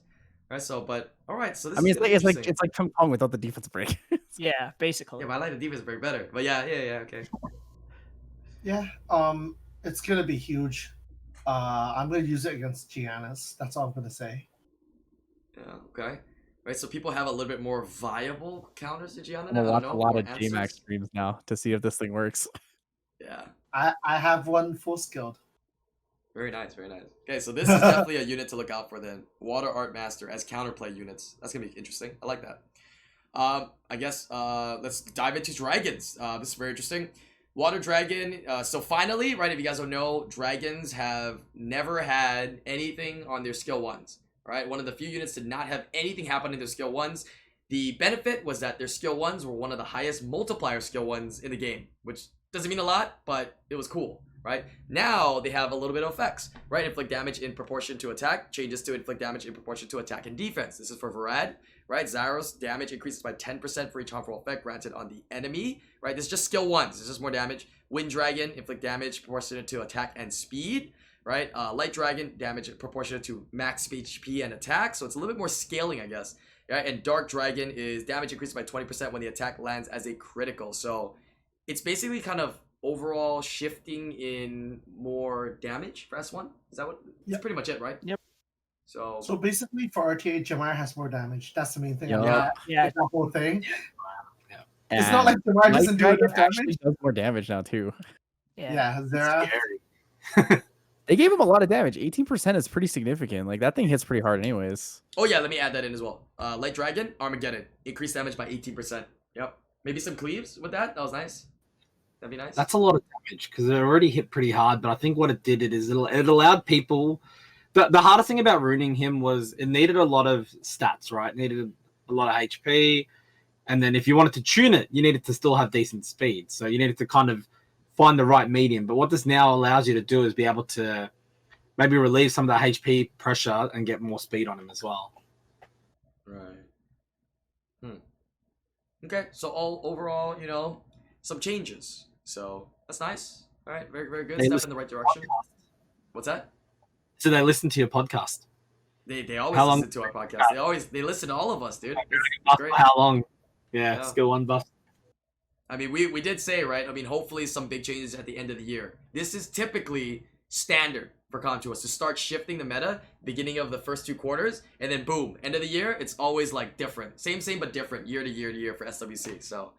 All right, so but all right, so this I mean, is gonna be interesting. it's like Chung Pong without the defense break. Yeah, basically. Yeah, but I like the defense break better. But yeah, okay. Yeah. It's gonna be huge. I'm gonna use it against Gianna's. That's all I'm gonna say. Yeah, okay. Right, so people have a little bit more viable counters to Gianna I'm now. gonna I watch don't a know, lot more of JMax answers. streams now to see if this thing works. Yeah, I have one full skilled. very nice, very nice. Okay, so this is definitely a unit to look out for then. Water Art Master as counterplay units. That's gonna be interesting. I like that. I guess let's dive into dragons. This is very interesting. Water dragon. So finally, right? If you guys don't know, dragons have never had anything on their skill 1s. Right, one of the few units to not have anything happen in their skill 1s. The benefit was that their skill 1s were one of the highest multiplier skill 1s in the game, which doesn't mean a lot, but it was cool. Right, now they have a little bit of effects. Right, inflict damage in proportion to attack changes to inflict damage in proportion to attack and defense. This is for Varad. Right, Zaros damage increases by 10% for each harmful effect granted on the enemy. Right, this is just skill 1s. This is just more damage. Wind Dragon, inflict damage proportionate to attack and speed. Right, Light Dragon, damage proportionate to max HP and attack. So it's a little bit more scaling, I guess. Right, and Dark Dragon is damage increases by 20% when the attack lands as a critical. So it's basically kind of overall shifting in more damage for S1. Is that what? That's Yep. pretty much it, right? Yep. So basically, for RTA, Chimera has more damage. That's the main thing. Yup. Yeah. That whole thing. And It's not like Chimera doesn't Light do Dragon enough damage. actually does more damage now too. Yeah, Zera. Scary. They gave him a lot of damage. 18% is pretty significant. Like that thing hits pretty hard anyways. Oh yeah, let me add that in as well. Light Dragon, Armageddon, increased damage by 18%. Yep. Maybe some cleaves with that. That was nice. That'd be nice. That's a lot of damage because it already hit pretty hard. But I think what it did is it allowed people. The hardest thing about ruining him was it needed a lot of stats, right? It needed a lot of HP, and then if you wanted to tune it, you needed to still have decent speed. So you needed to kind of find the right medium. But what this now allows you to do is be able to maybe relieve some of that HP pressure and get more speed on him as well. Right. Okay, so overall, some changes. So that's nice. All right, very, very good. Step in the right direction. What's that? So they listen to your podcast. They always listen to our podcast. They listen to all of us, dude. It's great. How long? Yeah, skill 1 buff. I mean, we did say, right? I mean, hopefully some big changes at the end of the year. This is typically standard for Contours to start shifting the meta beginning of the first 2 quarters, and then boom, end of the year, it's always like different. Same but different year to year for SWC. So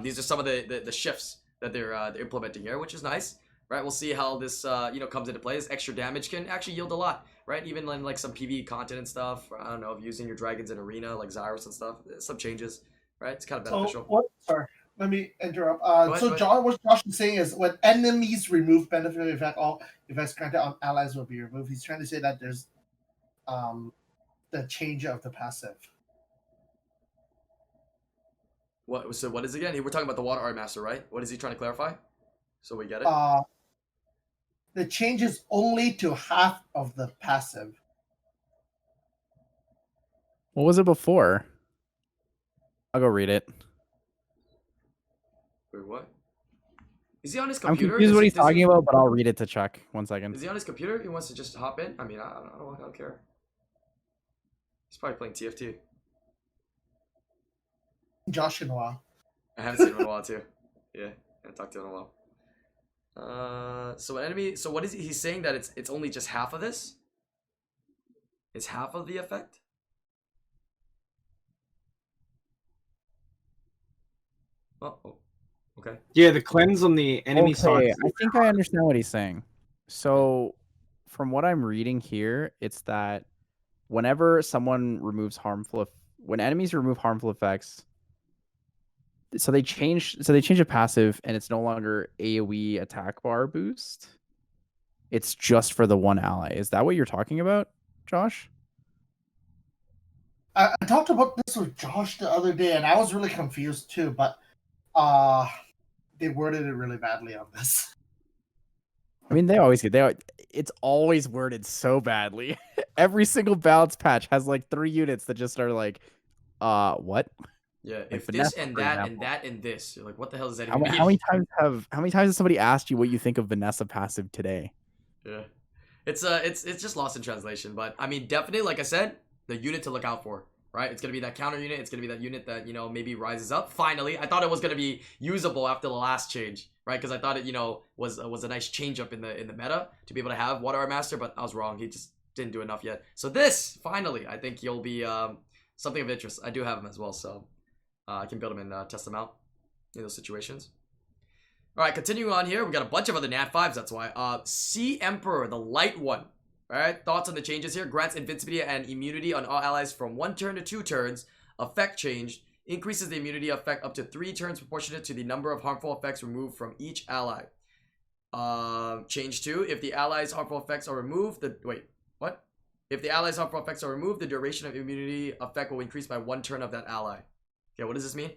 these are some of the shifts that they're implementing here, which is nice. Right, we'll see how this comes into play. This extra damage can actually yield a lot, right? Even in like some PvE content and stuff. I don't know, if using your dragons in arena like Xyros and stuff. Some changes, right? It's kind of beneficial. Sorry, let me interrupt. What Josh is saying is when enemies remove benefit effect, all effects granted on allies will be removed. He's trying to say that there's the change of the passive. What? So what is it again? We're talking about the Water Art Master, right? What is he trying to clarify? So we get it. The change is only to half of the passive. What was it before? I'll go read it. Wait, what? Is he on his I'm computer? confused what he's talking about, but I'll read it to check. 1 second. Is he on his computer? He wants to just hop in? I mean, I don't care. He's probably playing TFT. Josh in a while. I haven't seen him in a while too. Yeah, I haven't talked to him in a while. So what is he? He's saying that it's only just half of this? It's half of the effect? Oh, okay. Yeah, the cleanse on the enemy side. I think I understand what he's saying. So, from what I'm reading here, it's that whenever someone removes when enemies remove harmful effects, so they change a passive, and it's no longer AoE attack bar boost. It's just for the one ally. Is that what you're talking about, Josh? I talked about this with Josh the other day, and I was really confused too. But they worded it really badly on this. I mean, they always get. It's always worded so badly. Every single balance patch has like 3 units that just are like, what? Yeah, like if Vanessa, this and for that example. and that and this, you're like, what the hell does that How even mean? many times has somebody asked you what you think of Vanessa passive today? Yeah, it's just lost in translation. But I mean, definitely, like I said, the unit to look out for, right? It's gonna be that counter unit. It's gonna be that unit that maybe rises up. Finally, I thought it was gonna be usable after the last change, right? Because I thought it was a nice change up in the meta to be able to have Water Art Master, but I was wrong. He just didn't do enough yet. So this finally, I think he'll be something of interest. I do have him as well, so I can build him and test him out in those situations. All right, continuing on here, we got a bunch of other Nat 5s. That's why. Sea Emperor, the light one. All right, thoughts on the changes here. Grants invincibility and immunity on all allies from 1 turn to 2 turns. Effect changed. Increases the immunity effect up to 3 turns proportionate to the number of harmful effects removed from each ally. Change 2. If the allies' harmful effects are removed, If the allies' harmful effects are removed, the duration of immunity effect will increase by 1 turn of that ally. Okay, what does this mean?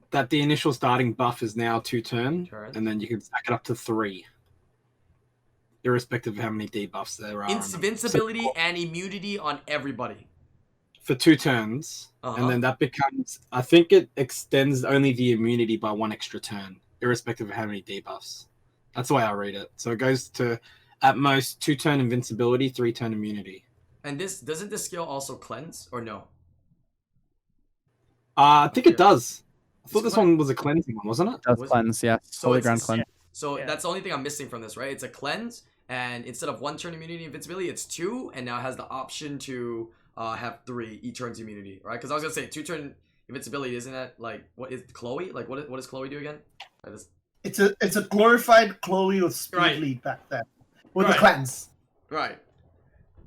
That the initial starting buff is now 2 turns, and then you can stack it up to 3. Irrespective of how many debuffs there are. Invincibility and immunity on everybody. For 2 turns, and then that becomes, I think it extends only the immunity by 1 extra turn, irrespective of how many debuffs. That's the way I read it. So it goes to, at most, 2 turn invincibility, 3 turn immunity. And doesn't this skill also cleanse, or no? I think it does. I thought this one was a cleansing one, wasn't it? It does cleanse, yeah. So Holy Ground cleanse. So that's the only thing I'm missing from this, right? It's a cleanse, and instead of 1 turn immunity invincibility, it's 2, and now it has the option to have 3 E-turns immunity, right? Because I was gonna say 2 turn invincibility, isn't that like what is Chloe? Like what does Chloe do again? It's a glorified Chloe with speed Right. lead back then with Right. the cleanse. Right.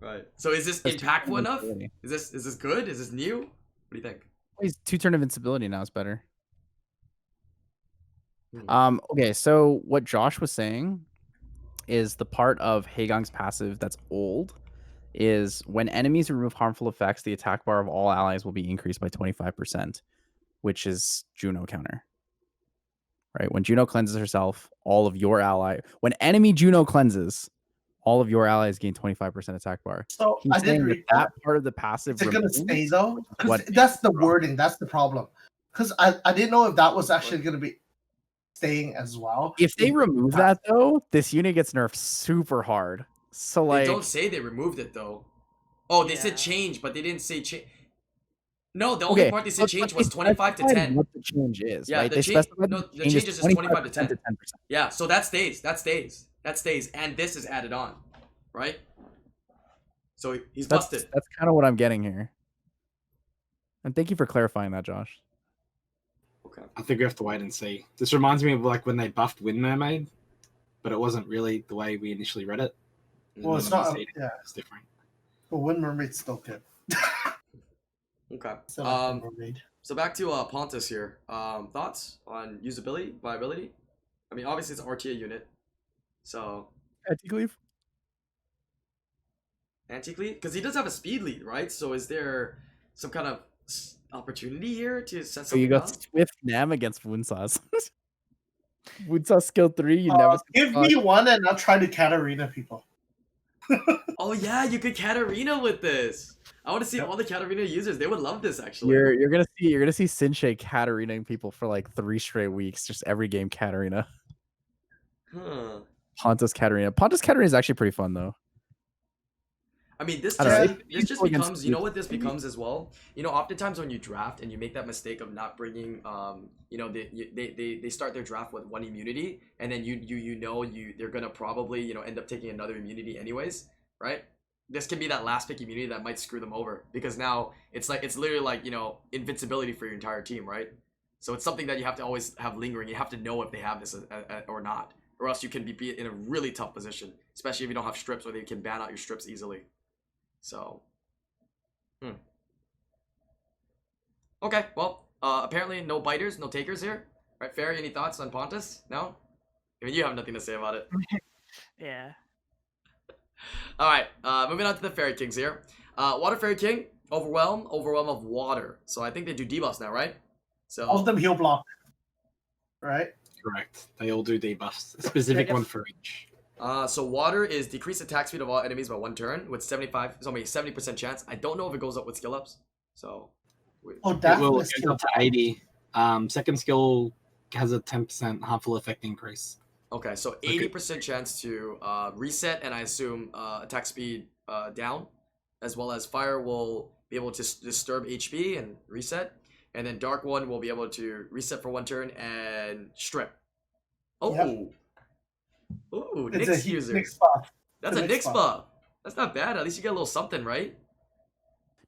Right. So is this That's impactful enough? invincibility. Is this good? Is this new? What do you think? He's 2-turn invincibility now is better. Hmm. Okay, so what Josh was saying is the part of Haegang's passive that's old is when enemies remove harmful effects, the attack bar of all allies will be increased by 25%, which is Juno counter. Right? When Juno cleanses herself, all of your when enemy Juno cleanses, all of your allies gain 25% attack bar. So He's I did saying read that part of the passive Is it gonna removes stay though? Because what- that's the wording. That's the problem. Because I didn't know if that was actually gonna be staying as well. If they remove that though, this unit gets nerfed super hard. So They like don't say they removed it though. Oh, they Yeah. said change, but they didn't say change. No, the only part they said but change they was 25 to specified 10. What the change is, Yeah, right? the They change- specified no, the the change is just 25 to 10%. 10. Yeah, so that stays. That stays. That stays. And this is added on, right? So he's busted. That's kind of what I'm getting here. And thank you for clarifying that, Josh. Okay. I think we have to wait and see. This reminds me of like when they buffed Wind Mermaid, but it wasn't really the way we initially read it. Well, it's And then not. we see Yeah, it's different. but Wind Mermaid's still good. Okay. So like Wind Mermaid. So back to Pontus here. Thoughts on usability, viability? I mean, obviously it's an RTA unit, so Anti-cleave? antique lead because he does have a speed lead, right? So is there some kind of opportunity here to set So you something got up? Swift Nam against Woonsaws. Woonsaw skill 3, you never Give me one and I'll try to Katarina people. Oh yeah, you could Katarina with this. I want to see all the Katarina users. They would love this actually. You're gonna see Sinche Katarinaing people for like 3 straight weeks, just every game Katarina. Huh. Pontus Katarina. Pontus Katarina is actually pretty fun though. I mean, this I don't know. just, this just People against becomes, you know Swift what this becomes as well? You know, oftentimes when you draft and you make that mistake of not bringing, you know, they start their draft with 1 immunity, and then they're gonna probably, you know, end up taking another immunity anyways, right? This can be that last pick immunity that might screw them over because now it's literally like, you know, invincibility for your entire team, right? So it's something that you have to always have lingering. You have to know if they have this or not, or else you can be in a really tough position, especially if you don't have strips where they can ban out your strips easily. So, okay, well, apparently no biters, no takers here. Right, Fairy, any thoughts on Pontus? No? I mean, you have nothing to say about it. Yeah. All right, moving on to the Fairy Kings here. Water Fairy King, overwhelm of water. So I think they do debuffs now, right? So All of them heal block. Right? Correct. They all do debuffs. A specific Yeah, one for each. so water is decreased attack speed of all enemies by 1 turn with 75. It's only a 70% chance. I don't know if it goes up with skill ups. So, Oh, It that will was go up to 80. Second skill has a 10% harmful effect increase. okay, so 80% chance to reset, and I assume attack speed down, as well as fire will be able to disturb HP and reset, and then dark one will be able to reset for 1 turn and strip. Oh, Yep. ooh, It's Nyx a user. Nyx buff. That's it's a a Nyx Nyx buff. That's not bad. At least you get a little something, right?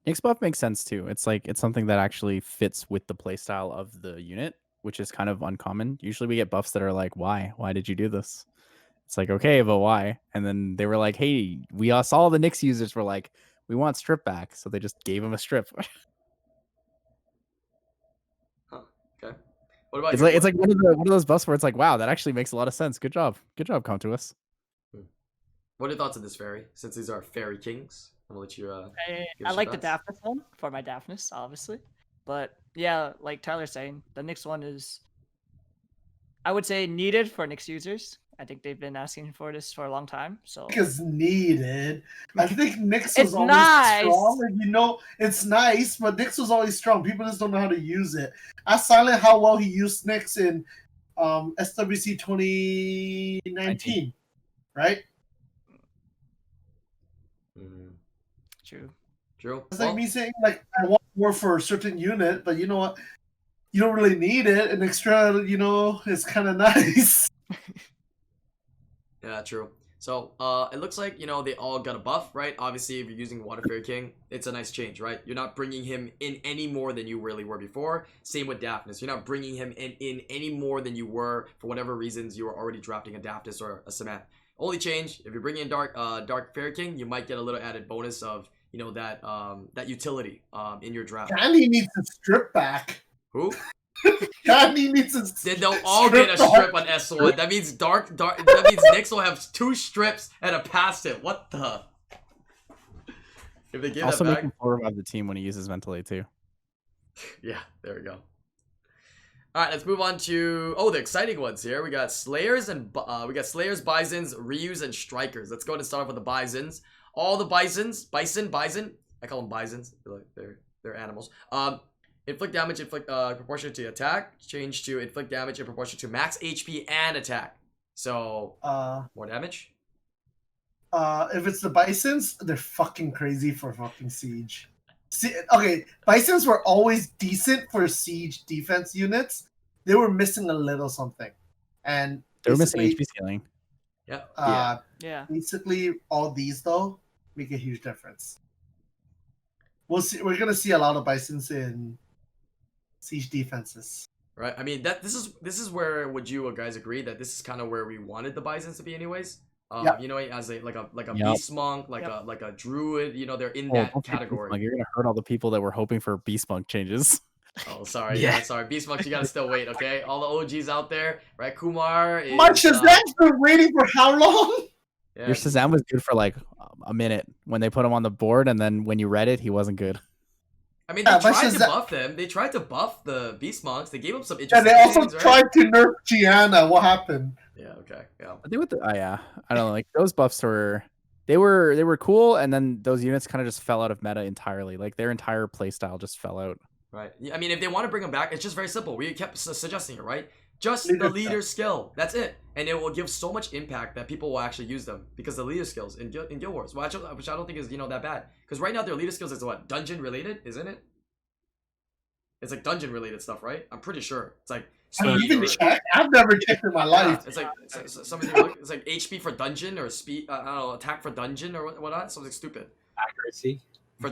Nyx buff makes sense too. It's something that actually fits with the playstyle of the unit, which is kind of uncommon. Usually we get buffs that are like, why? Why did you do this? It's like, okay, but why? And then they were like, hey, we saw the Nyx users were like, we want strip back. So they just gave him a strip. Okay. What about It's your like one of those buffs where it's like, wow, that actually makes a lot of sense. Good job. Good job, come to us. What are your thoughts on this fairy? Since these are fairy kings, I'm gonna let you. I Give us your like the thoughts. Daphnis one for my Daphnis, obviously. But yeah, like Tyler's saying, the Nyx one is, I would say, needed for Nyx users. I think they've been asking for this for a long time. So Is needed. I think Nyx was It's always nice. strong, and you know it's nice, but Nyx was always strong. People just don't know how to use it. Ask Silent how well he used Nyx in SWC 2019, right? True. It's like me saying like I want more for a certain unit, but you know what? You don't really need it. An extra, you know, is kind of nice. Yeah, true. So it looks like, you know, they all got a buff, right? Obviously, if you're using Water Fairy King, it's a nice change, right? You're not bringing him in any more than you really were before. Same with Daphnis. You're not bringing him in any more than you were for whatever reasons you were already drafting a Daphnis or a Samantha. Only change, if you're bringing in Dark Fairy King, you might get a little added bonus of, you know, that utility in your draft. Candy needs to strip back. Who? Candy needs to Then they'll all get a strip on S1. That means that means Nyx will have 2 strips and a pass it. What the? If they give Also that make back. him forward of the team when he uses Ventilate too. Yeah, there we go. All right, let's move on to the exciting ones here. We got Slayers and Bisons, Ryus, and Strikers. Let's go ahead and start off with the Bisons. All the Bison. I call them Bisons. I feel like they're animals. Inflict damage proportionate to attack. Change to inflict damage in proportion to max HP and attack. So more damage. If it's the Bisons, they're fucking crazy for fucking siege. See, okay, Bisons were always decent for siege defense units. They were missing a little something, and They were missing HP scaling. Yeah. Yeah. Basically, all these though make a huge difference. We'll see. We're gonna see a lot of Bisons in siege defenses. Right. I mean this is where would you guys agree that this is kind of where we wanted the Bisons to be anyways? Yep. You know, as a Yep. beast monk, like Yep. a druid. You know, they're in Oh, that don't say Beast category. Monk. You're gonna hurt all the people that were hoping for Beast Monk changes. Oh, sorry. Yeah. Yeah, sorry. Beast monks, you gotta still wait. Okay, all the OGs out there, right? Kumar is. My Shazam's been waiting for how long? Yeah. Your Shazam was good for like a minute when they put him on the board, and then when you read it, he wasn't good. I mean, they Yeah, my tried to Shazam- buff them. They tried to buff the beast monks. They gave them some And interesting they also things, right? tried to nerf Gianna. What happened? Yeah. Okay. Yeah. I think with the yeah, I don't know. Like those buffs they were cool, and then those units kind of just fell out of meta entirely. Like their entire playstyle just fell out. Right. Yeah, I mean, if they want to bring them back, it's just very simple. We kept suggesting it, right? Just Leader the leader skill. That's it, and it will give so much impact that people will actually use them because the leader skills in Guild Wars, which I don't think is that bad. Because right now their leader skills is what, dungeon related, isn't it? It's like dungeon related stuff, right? I'm pretty sure. It's like I speed even or- checked. I've never checked in my Yeah, life. it's like it's like HP for dungeon or speed. I don't know, attack for dungeon or whatnot. Something stupid Accuracy.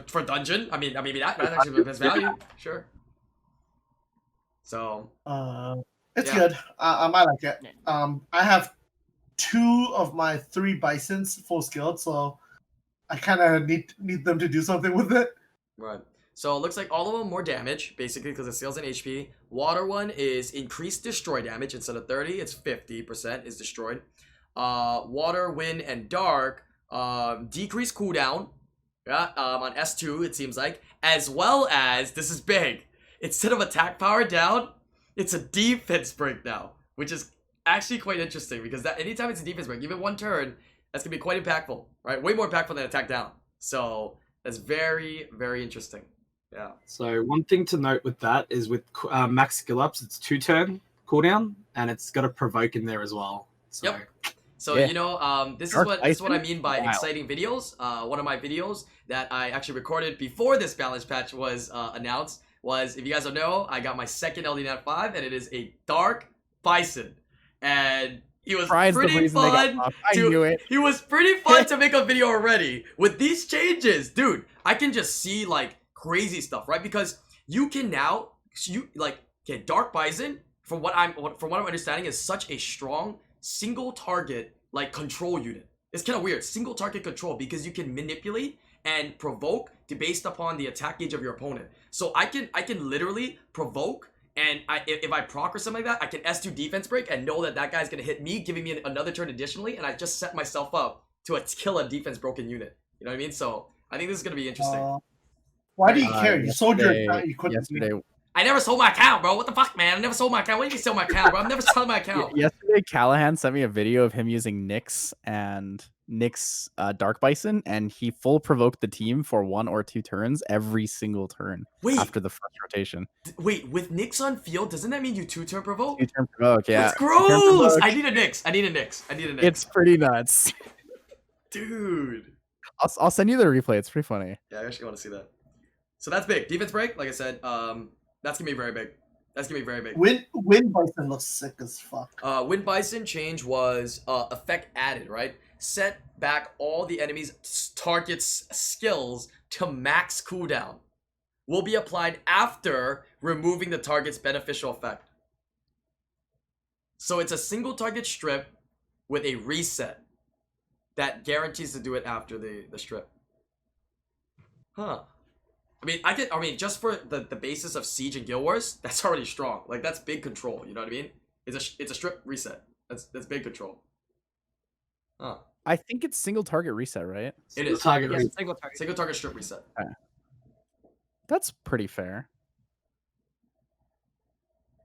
for dungeon. I mean that actually has value. Sure. So It's Yeah. good. I might like it. I have 2 of my 3 Bisons full skilled, so I kind of need them to do something with it. right. So it looks like all of them more damage, basically, because it scales in HP. Water one is increased destroy damage. Instead of 30, it's 50% is destroyed. Water, wind, and dark decrease cooldown. Yeah, on S2, it seems like. As well as, this is big, instead of attack power down, it's a defense break now. Which is actually quite interesting, because that anytime it's a defense break, even 1 turn, that's going to be quite impactful. Right? Way more impactful than attack down. So, that's very, very interesting. Yeah. So one thing to note with that is with max skill ups, it's 2 turn cooldown, and it's got a provoke in there as well. So, Yep. So Yeah. you know, this is Dark what I mean by Wow. exciting videos. One of my videos that I actually recorded before this balance patch was announced was, if you guys don't know, I got my second LD 5, and it is a Dark Bison, and he was Brian's the pretty reason they got fun. buffed. I knew it. He was pretty fun to make a video already. With these changes, dude, I can just see like crazy stuff, right? Because you can now Dark Bison, from what I'm understanding, is such a strong single target like control unit. It's kind of weird, single target control, because you can manipulate and provoke based upon the attack gauge of your opponent. So I can literally provoke, and if I proc or something like that, I can S2 defense break and know that guy's gonna hit me, giving me another turn additionally, and I just set myself up to kill a defense broken unit. You know what I mean? So I think this is gonna be interesting. Why do you care? You sold your Yesterday- account. You couldn't. Yesterday, I never sold my account, bro. What the fuck, man? I never sold my account. What do you mean sell my account, bro? I'm never selling my account. yesterday, Callahan sent me a video of him using Nyx and Nyx Dark Bison, and he full provoked the team for 1 or 2 turns every single turn Wait, after the first rotation. wait. With Nyx on field, doesn't that mean you 2-turn provoke? 2-turn provoke, yeah. It's 2-turn gross. provoke. I need a Nyx. I need a Nyx. It's pretty nuts. Dude. I'll send you the replay. It's pretty funny. Yeah, I actually want to see that. So that's big. Defense break, like I said, that's gonna be very big. That's gonna be very big. Wind Bison looks sick as fuck. Wind Bison change was effect added, right? Set back all the enemy's target's skills to max cooldown. Will be applied after removing the target's beneficial effect. So it's a single target strip with a reset that guarantees to do it after the strip. Huh. I mean, just for the basis of Siege and Guild Wars, that's already strong. Like, that's big control, you know what I mean? It's a strip reset. That's big control. Huh. I think it's single target reset, right? It is. Target Yes, reset. Single target strip reset. That's pretty fair.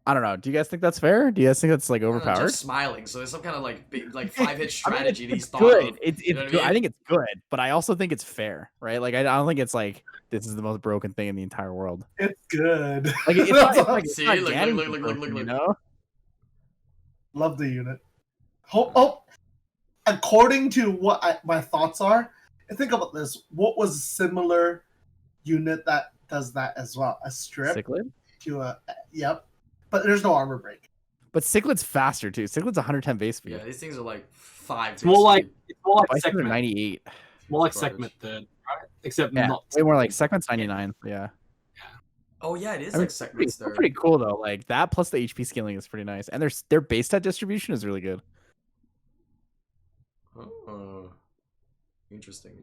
I don't know. Do you guys think that's fair? Do you guys think that's like I don't know, overpowered? Jeff's smiling, so there's some kind of like big, like 5-hit I mean, strategy that he's it's thought good. of. It's You know what I good. I mean? think it's good, but I also think it's fair, right? Like I don't think it's like this is the most broken thing in the entire world. It's good. Like it's not, it's See, not look, getting look, look, broken, look, you look. know? Love the unit. According to what my thoughts are, and think about this. What was a similar unit that does that as well? A strip Cichlid? to a yep, but there's no armor break. But Cichlid's faster too. Cichlid's 110 base speed. Yeah, these things are like 5. It's more like Bison's are segment. 98. More like Garbage. segment third, right? Except Yeah, not way more like segment's 99. Yeah. Oh yeah, it is I mean, like it's segments there. pretty cool though. Like that plus the HP scaling is pretty nice, and their base stat distribution is really good. Oh, interesting.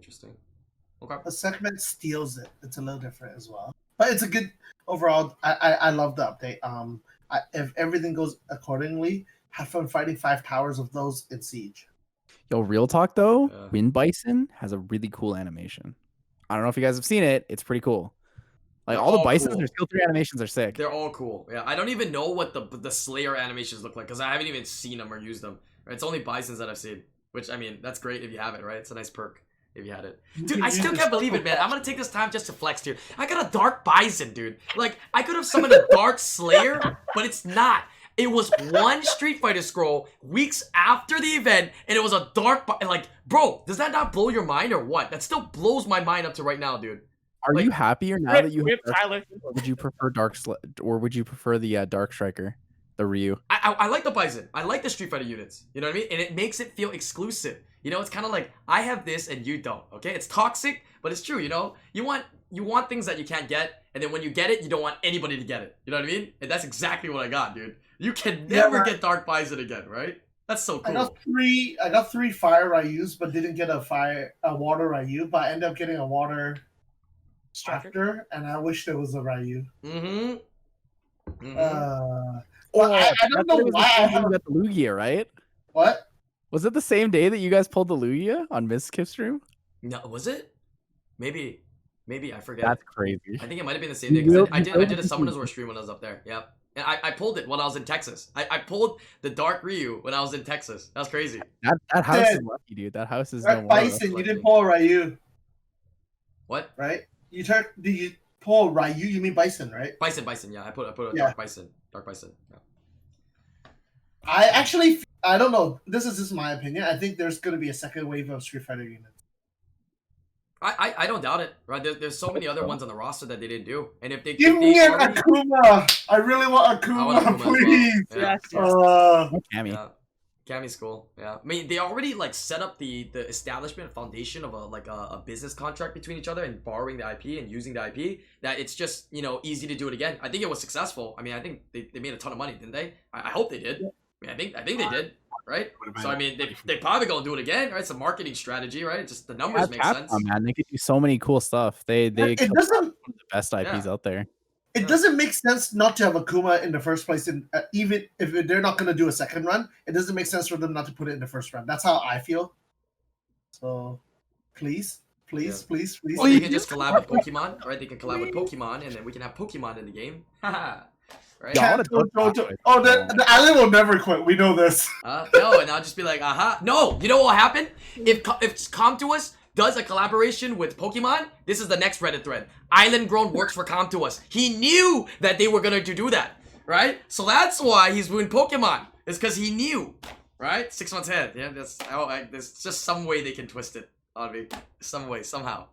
Okay. The segment steals it. It's a little different as well, but it's a good overall. I love the update. If everything goes accordingly, have fun fighting 5 towers of those in Siege. Yo, real talk though, Yeah. Wind Bison has a really cool animation. I don't know if you guys have seen it. It's pretty cool. Like They're all the all Bisons, cool. their skill 3 animations are sick. They're all cool. Yeah, I don't even know what the Slayer animations look like because I haven't even seen them or used them. Right? It's only Bisons that I've seen. Which, I mean, that's great if you have it, right? It's a nice perk if you had it. Dude, I still can't believe it, man. I'm gonna take this time just to flex here. I got a Dark Bison, dude. Like, I could have summoned a Dark Slayer, but it's not. It was one Street Fighter scroll weeks after the event, and it was a Dark like, bro, does that not blow your mind or what? That still blows my mind up to right now, dude. Are like, you happier now Rip, that you Rip have Tyler. or would you prefer or would you prefer the Dark Striker, the Ryu? I like the Bison. I like the Street Fighter units. You know what I mean? And it makes it feel exclusive. You know, it's kind of like I have this and you don't. Okay, it's toxic, but it's true. You know, you want things that you can't get, and then when you get it, you don't want anybody to get it. You know what I mean? And that's exactly what I got, dude. You can never get Dark Bison again, right? That's so cool. I got 3 fire Ryus, but didn't get a water Ryu. But I ended up getting a water Striker. after, and I wish there was a Ryu. Mm-hmm. Well, I don't know why I You have got the Lugia, right? what. Was it the same day that you guys pulled the Lugia on Miss Kip stream? No, was it? Maybe I forget. That's crazy. I think it might have been the same day. 'Cause I did a Summoners War stream when I was up there. Yep. And I pulled it when I was in Texas. I pulled the Dark Ryu when I was in Texas. That was crazy. That house Dead. is lucky, dude. That house is Dark no more. Bison, you didn't pull a Ryu, What? right? Do you pull Ryu? You mean Bison, right? Bison, yeah. I put a Yeah. Dark Bison. Yeah. I don't know. This is just my opinion. I think there's going to be a second wave of Street Fighter units. I don't doubt it, right? There's so many other ones on the roster that they didn't do, and if they Give if me they an already- Akuma. I really want I want Akuma, Akuma as well. please. Yeah. Yes, yes. Cammy. Yeah. Cammy's cool. Yeah. I mean, they already like set up the establishment foundation of a business contract between each other and borrowing the IP and using the IP. That it's just, you know, easy to do it again. I think it was successful. I mean, I think they made a ton of money, didn't they? I hope they did. I mean, I think they did, right? So I mean, they probably gonna do it again, right? It's a marketing strategy, right? Just the numbers make sense. Man, they could do so many cool stuff. They It killed doesn't. one of the best IPs out there. It doesn't make sense not to have Akuma in the first place, and even if they're not going to do a second run, it doesn't make sense for them not to put it in the first run. That's how I feel. So, please. Or they can just collab with Please. Pokemon, right? They can collab with Pokemon, and then we can have Pokemon in the game. Haha. Right? Yeah. Oh, the island will never quit. We know this. No, and I'll just be like, aha. No, you know what will happen? If Comtuous does a collaboration with Pokemon, this is the next Reddit thread. IslandGrown works for Comtuous. He knew that they were going to do that, right? So why he's doing Pokemon. It's because he knew, right? 6 months ahead. Yeah, there's just some way they can twist it on me. Some way, somehow.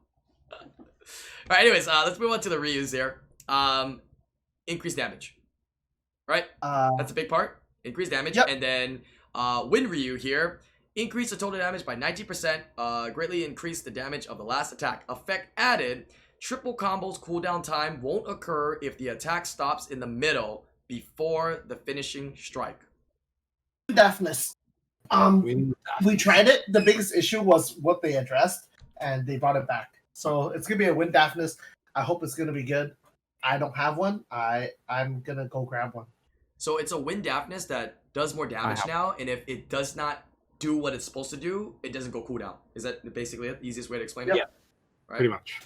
Alright, anyways, let's move on to the Ryus here. Increased damage. right? That's a big part. Increased damage. Yep. And then Wind Ryu here. Increase the total damage by 19%. Greatly increase the damage of the last attack. Effect added. Triple combos cooldown time won't occur if the attack stops in the middle before the finishing strike. Deafness. We tried it. The biggest issue was what they addressed, and they brought it back. So it's gonna be a wind deafness. I hope it's gonna be good. I don't have one. I'm gonna go grab one. So it's a wind deafness that does more damage now, and if it does not do what it's supposed to do, it doesn't go cooldown. Is that basically it? The easiest way to explain it? Yeah. Right? Pretty much.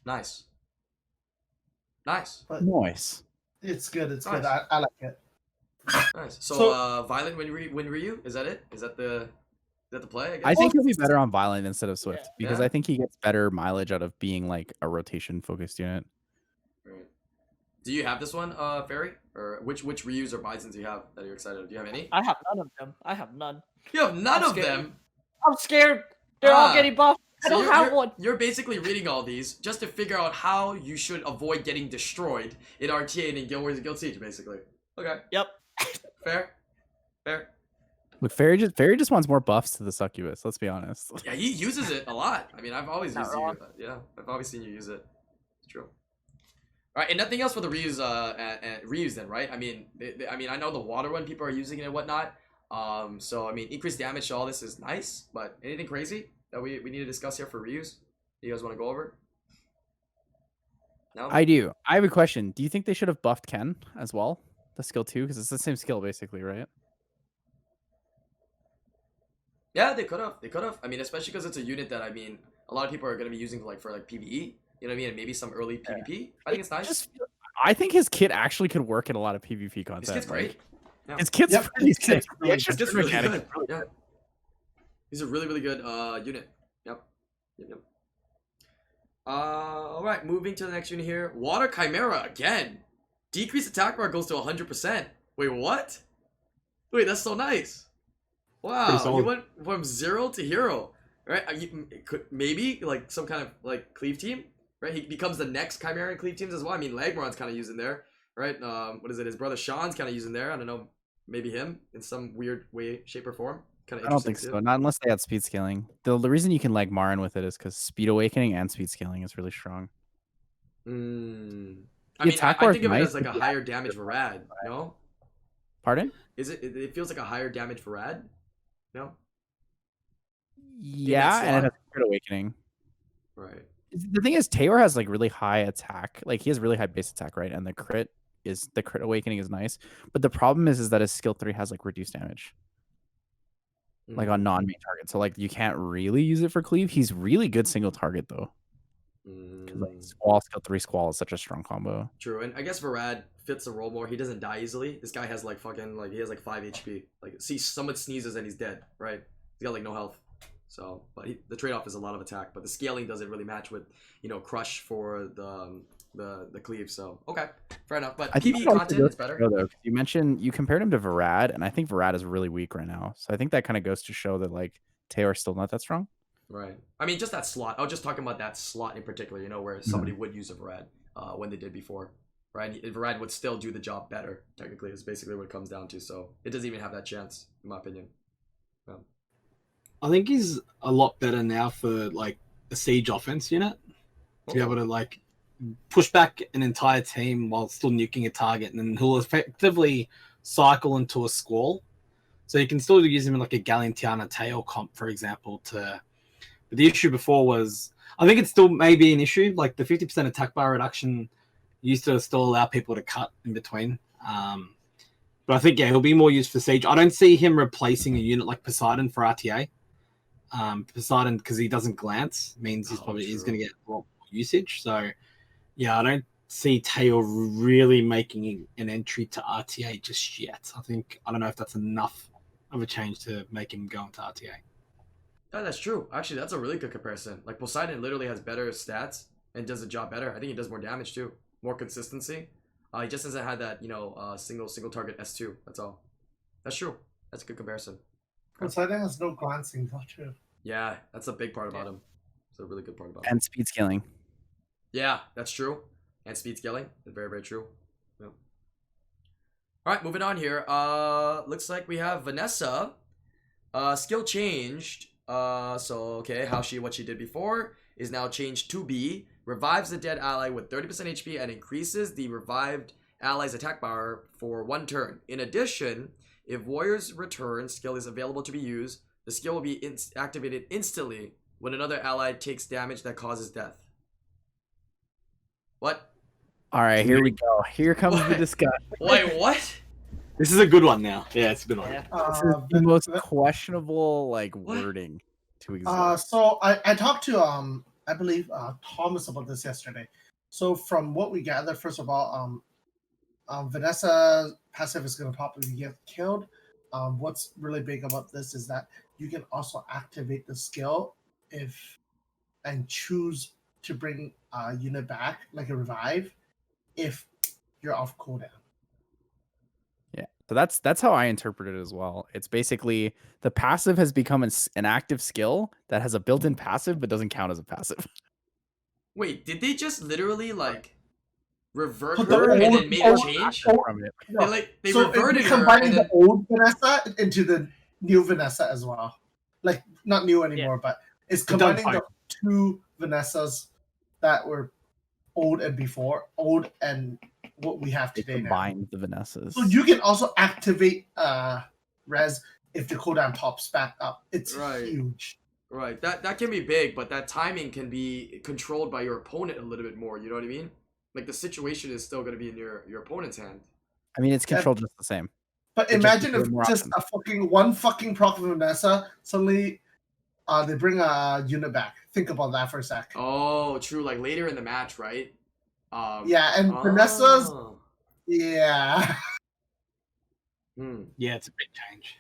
Nice. Nice. But Nice. it's good. It's Nice. good. I like it. Nice. So, So- Violent Wind Ryu, is that it? Is that the play? I guess? I think he'll be better on Violent instead of Swift because Yeah. I think he gets better mileage out of being like a rotation focused unit. Right. Do you have this one, Fairy? Or which Ryus or Bisons do you have that you're excited? Do you have any? I have none of them. I have none. You have none I'm of scared. them. I'm scared. They're all getting buffed. I So don't have one. You're basically reading all these just to figure out how you should avoid getting destroyed in RTA and in Guild Wars and Guild Siege, basically. Okay. Yep. Fair. Look, Fairy just wants more buffs to the succubus. Let's be honest. Yeah, he uses it a lot. I mean, I've always Not used wrong. I've always seen you use it. It's true. All right, and nothing else for the Ryus, Ryus then, right? I mean, I know the water one people are using it and whatnot. So I mean, increased damage to all this is nice, but anything crazy that we need to discuss here for Ryus? You guys want to go over? No. I do. I have a question. Do you think they should have buffed Ken as well? The skill 2? Because it's the same skill basically, right? Yeah, they could have. They could have. I mean, especially because it's a unit that a lot of people are gonna be using for PVE. You know what I mean? And maybe some early PvP. I think it's nice. I think his kit actually could work in a lot of PvP content. His kit's great. Yeah. His kit's Yep, pretty his kit's sick. really It's just It's really mechanic. good. Yeah. He's a really good unit. Yep. All right, moving to the next unit here. Water Chimera again. Decreased attack bar goes to 100%. Wait, what? Wait, that's so nice. Wow, he solid. went from 0 to hero. Right? Maybe like some kind of like cleave team. Right? He becomes the next Chimera in cleave teams as well. I mean, Lagmaron's kind of using there. Right? What is it? His brother Sean's kind of using there. I don't know. Maybe him in some weird way, shape, or form. Kind of. I don't think so. Not unless they had speed scaling. The reason you can lag Marin with it is because speed awakening and speed scaling is really strong. I The mean, attack I bar think is of it nice, as like a but higher damage Varad. No, Pardon? is it? It feels like a higher damage Varad. No, Yeah, and it slot? has crit awakening. right. The thing is, Taylor has like really high attack. Like he has really high base attack, right? And the crit awakening is nice. But the problem is that his skill 3 has like reduced damage, like on non-main target. So like you can't really use it for cleave. He's really good single target though. 'Cause, like, Squall skill 3 Squall is such a strong combo. True, and I guess Varad fits the role more. He doesn't die easily. This guy has like fucking he has like 5 HP. Like, see, someone sneezes and he's dead. Right? He's got like no health. So, but the trade-off is a lot of attack. But the scaling doesn't really match with crush for the cleave. So okay, fair enough. But I think PvE it also content goes is to better. show, though, 'cause you compared him to Varad, and I think Varad is really weak right now. So I think that kind of goes to show that like Taylor's still not that strong. Right. I mean, just that slot. I was just talking about that slot in particular, where somebody would use a Varad when they did before. Right? And Varad would still do the job better, technically, is basically what it comes down to. So it doesn't even have that chance, in my opinion. I think he's a lot better now for like a siege offense unit to be able to like push back an entire team while still nuking a target, and then he'll effectively cycle into a squall. So you can still use him in like a Galentiana tail comp, for example. But the issue before was, I think it still may be an issue. Like the 50% attack bar reduction used to still allow people to cut in between. But I think he'll be more used for siege. I don't see him replacing a unit like Poseidon for RTA. Poseidon, because he doesn't glance, means he's going to get a lot more usage. So yeah, I don't see Tail really making an entry to RTA just yet. I don't know if that's enough of a change to make him go into RTA. Yeah, that's true. Actually, that's a really good comparison. Like, Poseidon literally has better stats and does the job better. I think he does more damage too. More consistency. He just doesn't have that, single target S2. That's all. That's true. That's a good comparison. Poseidon has no glancing, not true. Yeah, that's a big part about him. It's a really good part about him. And speed scaling. Yeah, that's true. And speed scaling is very, very true. Yeah. All right, moving on here. Looks like we have Vanessa. Skill changed. Okay, what she did before is now changed to be revives the dead ally with 30% HP and increases the revived ally's attack bar for 1 turn. In addition, if Warrior's Return skill is available to be used, the skill will be activated instantly when another ally takes damage that causes death. What? All right, here we go. Here comes the What? discussion. Wait, what? This is a good one now. Yeah, it's a good one. Yeah. This is the most What? questionable What? wording to exist. So I talked to I believe Thomas about this yesterday. So from what we gather, first of all, Vanessa passive is going to probably get killed. What's really big about this is that you can also activate the skill and choose to bring a unit back, like a revive, if you're off cooldown. Yeah, so that's how I interpret it as well. It's basically the passive has become an active skill that has a built-in passive but doesn't count as a passive. Wait, did they just literally like revert Put the her and old- then made her old- change? From it. They so reverted it's her. combining And then, the old Vanessa into the new Vanessa as well. Like not new anymore, but it's It does combining fine. the two Vanessas that were old and before, old and what we have They today now. combined the Vanessas. So you can also activate res if the cooldown pops back up. It's Right. huge. right, that can be big, but that timing can be controlled by your opponent a little bit more. You know what I mean? Like the situation is still going to be in your opponent's hand. I mean, it's controlled just the same. But It just imagine gives if more just options. one fucking proc of Vanessa suddenly they bring a unit back. Think about that for a sec. Oh, true. Like later in the match, right? Yeah, and Vanessa's oh. yeah. Yeah, it's a big change.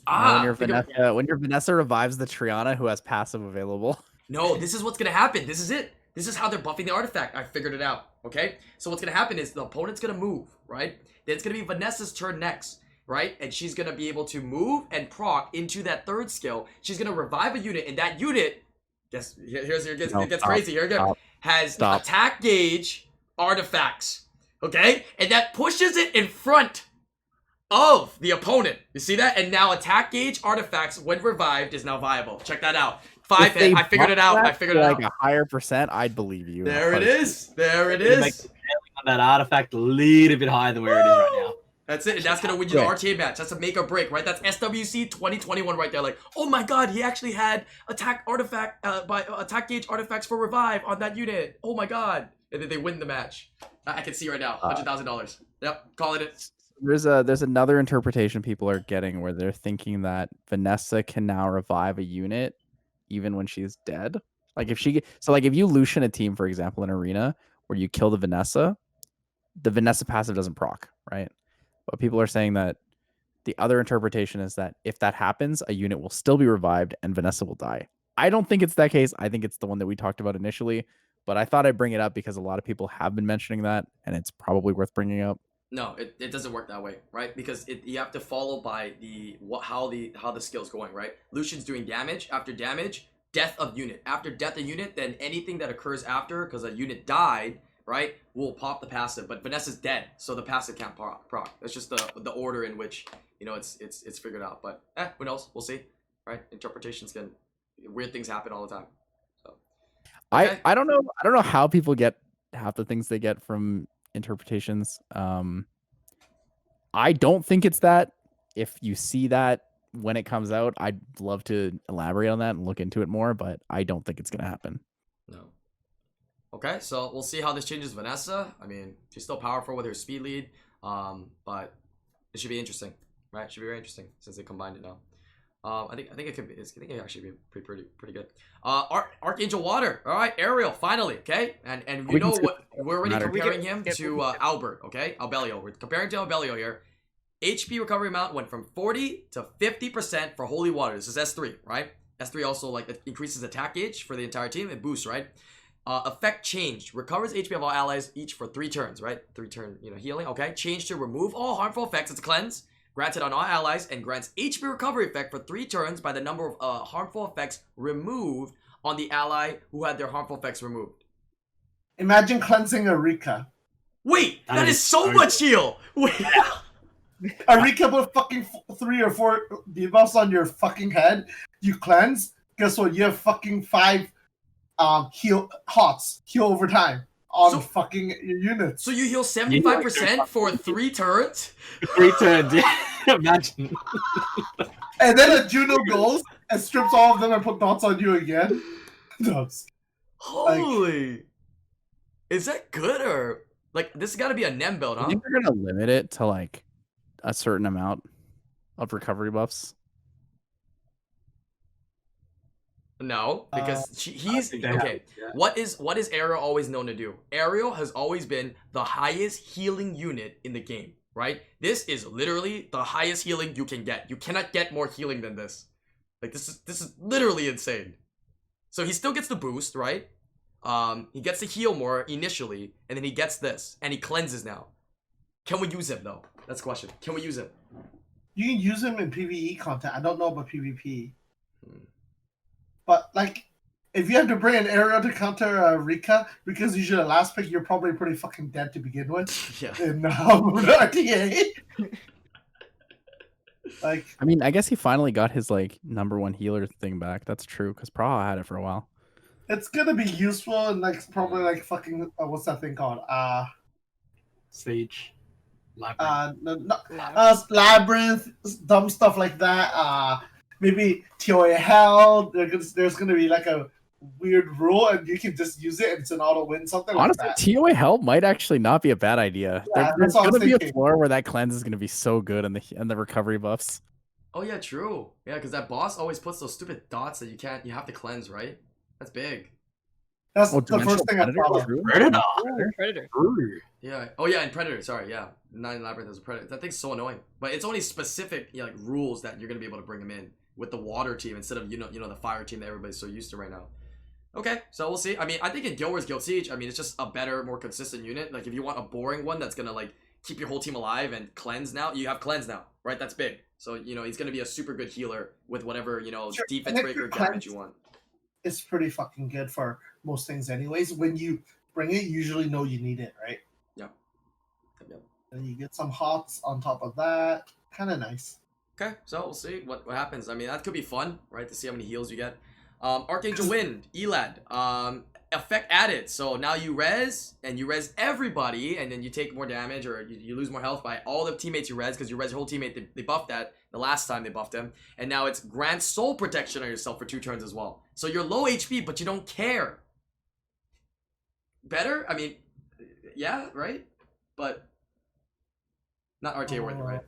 Now, Ah, when your Vanessa revives the Triana who has passive available. No, this is what's gonna happen. This is it. This is how they're buffing the artifact. I figured it out. Okay? So what's gonna happen is the opponent's gonna move, right? Then it's gonna be Vanessa's turn next, right? And she's gonna be able to move and proc into that third skill. She's gonna revive a unit, and that unit, it gets crazy. Here again. Has attack gauge artifacts. Okay? And that pushes it in front of the opponent. You see that? And now attack gauge artifacts, when revived, is now viable. Check that out. If they I figured it out. buff I that figured to, it like out. a higher percent, I'd believe you. There it is. There it It makes is. the scaling on that artifact a little bit higher than where it is right now. That's it. And that's going to win you the RTA match. That's a make or break, right? That's SWC 2021 right there. Like, oh my god, he actually had attack gauge artifacts for revive on that unit. Oh my god. And then they win the match. I can see right now. $100,000. Yep. Calling it. There's another interpretation people are getting where they're thinking that Vanessa can now revive a unit even when she's dead. Like if you Lucian a team, for example, in arena where you kill the Vanessa passive doesn't proc, right? But people are saying that the other interpretation is that if that happens, a unit will still be revived and Vanessa will die. I don't think it's that case. I think it's the one that we talked about initially, but I thought I'd bring it up because a lot of people have been mentioning that, and it's probably worth bringing up. No, it doesn't work that way, right? Because you have to follow by how the skill's going, right? Lucian's doing damage after damage, death of unit. After death of unit, then anything that occurs after, because a unit died, right, will pop the passive. But Vanessa's dead, so the passive can't proc. That's just the order in which it's figured out. But who knows? We'll see, right? Interpretations weird things happen all the time. So okay. I don't know how people get half the things they get from interpretations. I don't think it's that. If you see that when it comes out, I'd love to elaborate on that and look into it more, but I don't think it's gonna happen. No. Okay, so we'll see how this changes Vanessa. I mean, she's still powerful with her speed lead, but it should be interesting, right? It should be very interesting since they combined it now. I think it could be. I think it actually be pretty good. Archangel Water. All right, Ariel. Finally, okay. And you know what? We're already comparing him to Albert. Okay, Albelio. We're comparing to Albelio here. HP recovery amount went from 40 to 50% for Holy Water. This is S3, right? S3 also like increases attack gauge for the entire team. It boosts, right? Effect changed. Recovers HP of all allies each for 3 turns, right? 3 turn, healing. Okay. Change to remove all harmful effects. It's a cleanse. Granted on all allies and grants HP recovery effect for 3 turns by the number of harmful effects removed on the ally who had their harmful effects removed. Imagine cleansing a Rika. Wait, that is so much heal. Wait. Arika put fucking 3 or 4 debuffs on your fucking head. You cleanse. Guess what? You have fucking 5 heal over time on fucking your units. So you heal 75% for 3 turns? 3 turns, yeah. Imagine. And then a Juno goes and strips all of them and put dots on you again. Dots. Holy. Is that good or like this has got to be a Nem build, I huh? think they're gonna limit it to like a certain amount of recovery buffs. No, because he's think they okay. have, yeah. What is Ariel always known to do? Ariel has always been the highest healing unit in the game, right? This is literally the highest healing you can get. You cannot get more healing than this. Like this is literally insane. So he still gets the boost, right? He gets to heal more initially, and then he gets this, and he cleanses now. Can we use him though? That's the question. Can we use him? You can use him in PvE content. I don't know about PvP. But, like, if you have to bring an Ariel to counter Rika, Rika's usually the last pick, you're probably pretty fucking dead to begin with. Yeah. In RTA. Like, I mean, I guess he finally got his like #1 healer thing back. That's true, because Praha had it for a while. it's gonna be useful and, like, probably, like, fucking, what's that thing called? Siege. Labyrinth. Labyrinth, dumb stuff like that. Maybe TOA Hell. There's gonna be like a weird rule, and you can just use it, and it's an auto win, something Honestly, like that. TOA help might actually not be a bad idea. Yeah, There's that's what I was gonna be a thinking. floor where that cleanse is gonna be so good, and the recovery buffs. Oh yeah, true. Yeah, because that boss always puts those stupid dots that you have to cleanse, right? That's big. That's Oh, the first thing I Predator? follow. True. Predator. Predator. Ooh. Yeah. Oh yeah, and Predator. Sorry, yeah. Not in Labyrinth, there's a Predator. That thing's so annoying. But it's only specific, like rules that you're gonna be able to bring him in with the water team instead of you know the fire team that everybody's so used to right now. Okay, so we'll see. I mean, I think in Guild Wars Guild Siege, I mean, it's just a better, more consistent unit. Like if you want a boring one that's gonna like keep your whole team alive and cleanse now, you have cleanse now, right? That's big. So he's gonna be a super good healer with whatever Sure. defense And breaker if damage you want. It's pretty fucking good for most things, anyways. When you bring it, you usually know you need it, right? Yep. And you get some hots on top of that. Kind of nice. Okay, so we'll see what happens. I mean, that could be fun, right? To see how many heals you get. Archangel Wind, Elad, effect added. So now you res, and you res everybody, and then you take more damage, or you lose more health by all the teammates you res, because you res your whole teammate. They buffed that the last time they buffed him. And now it's grant soul protection on yourself for 2 turns as well. So you're low HP, but you don't care. Better? I mean, yeah, right? But not RTA worthy, right?